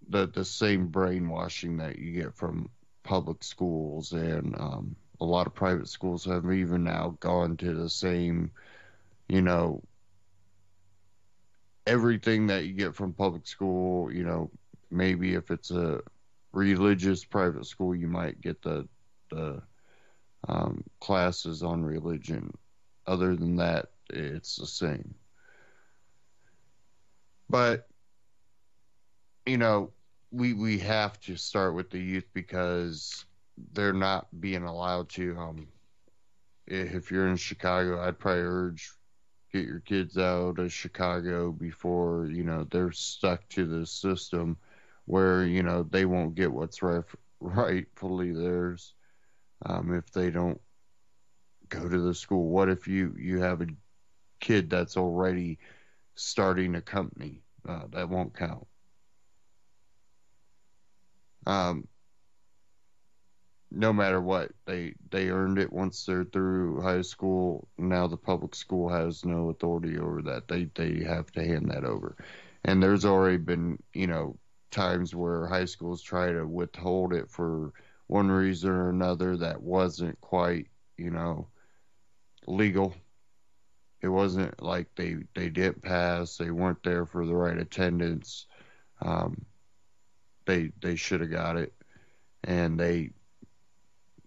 the same brainwashing that you get from public schools. And a lot of private schools have even now gone to the same, everything that you get from public school, maybe if it's a religious private school, you might get the classes on religion. Other than that, it's the same. But, we have to start with the youth because they're not being allowed to. If you're in Chicago, I'd probably urge get your kids out of Chicago before, they're stuck to the system where, they won't get what's rightfully theirs if they don't go to the school. What if you have a kid that's already starting a company? That won't count. No matter what, they earned it once they're through high school. Now the public school has no authority over that. They have to hand that over. And there's already been, times where high schools try to withhold it for one reason or another that wasn't quite, legal. It wasn't like they didn't pass. They weren't there for the right attendance. They should have got it. And they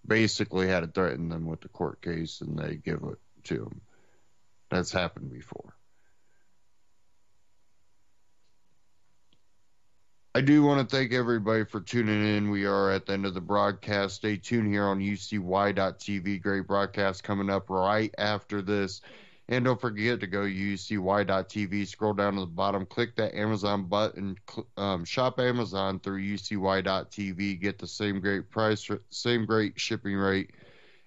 basically had to threaten them with the court case, and they give it to them. That's happened before. I do want to thank everybody for tuning in. We are at the end of the broadcast. Stay tuned here on UCY.TV. Great broadcast coming up right after this. And don't forget to go to UCY.TV. Scroll down to the bottom. Click that Amazon button. Shop Amazon through UCY.TV. Get the same great price, same great shipping rate.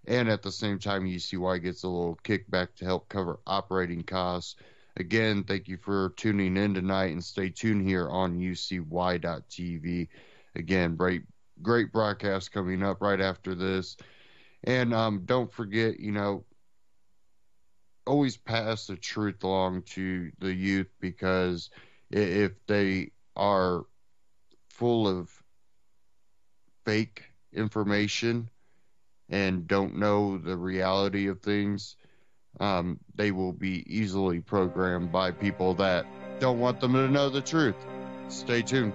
And at the same time, UCY gets a little kickback to help cover operating costs. Again, thank you for tuning in tonight, and stay tuned here on UCY.TV. Again, great broadcast coming up right after this. And don't forget, always pass the truth along to the youth, because if they are full of fake information and don't know the reality of things, they will be easily programmed by people that don't want them to know the truth. Stay tuned.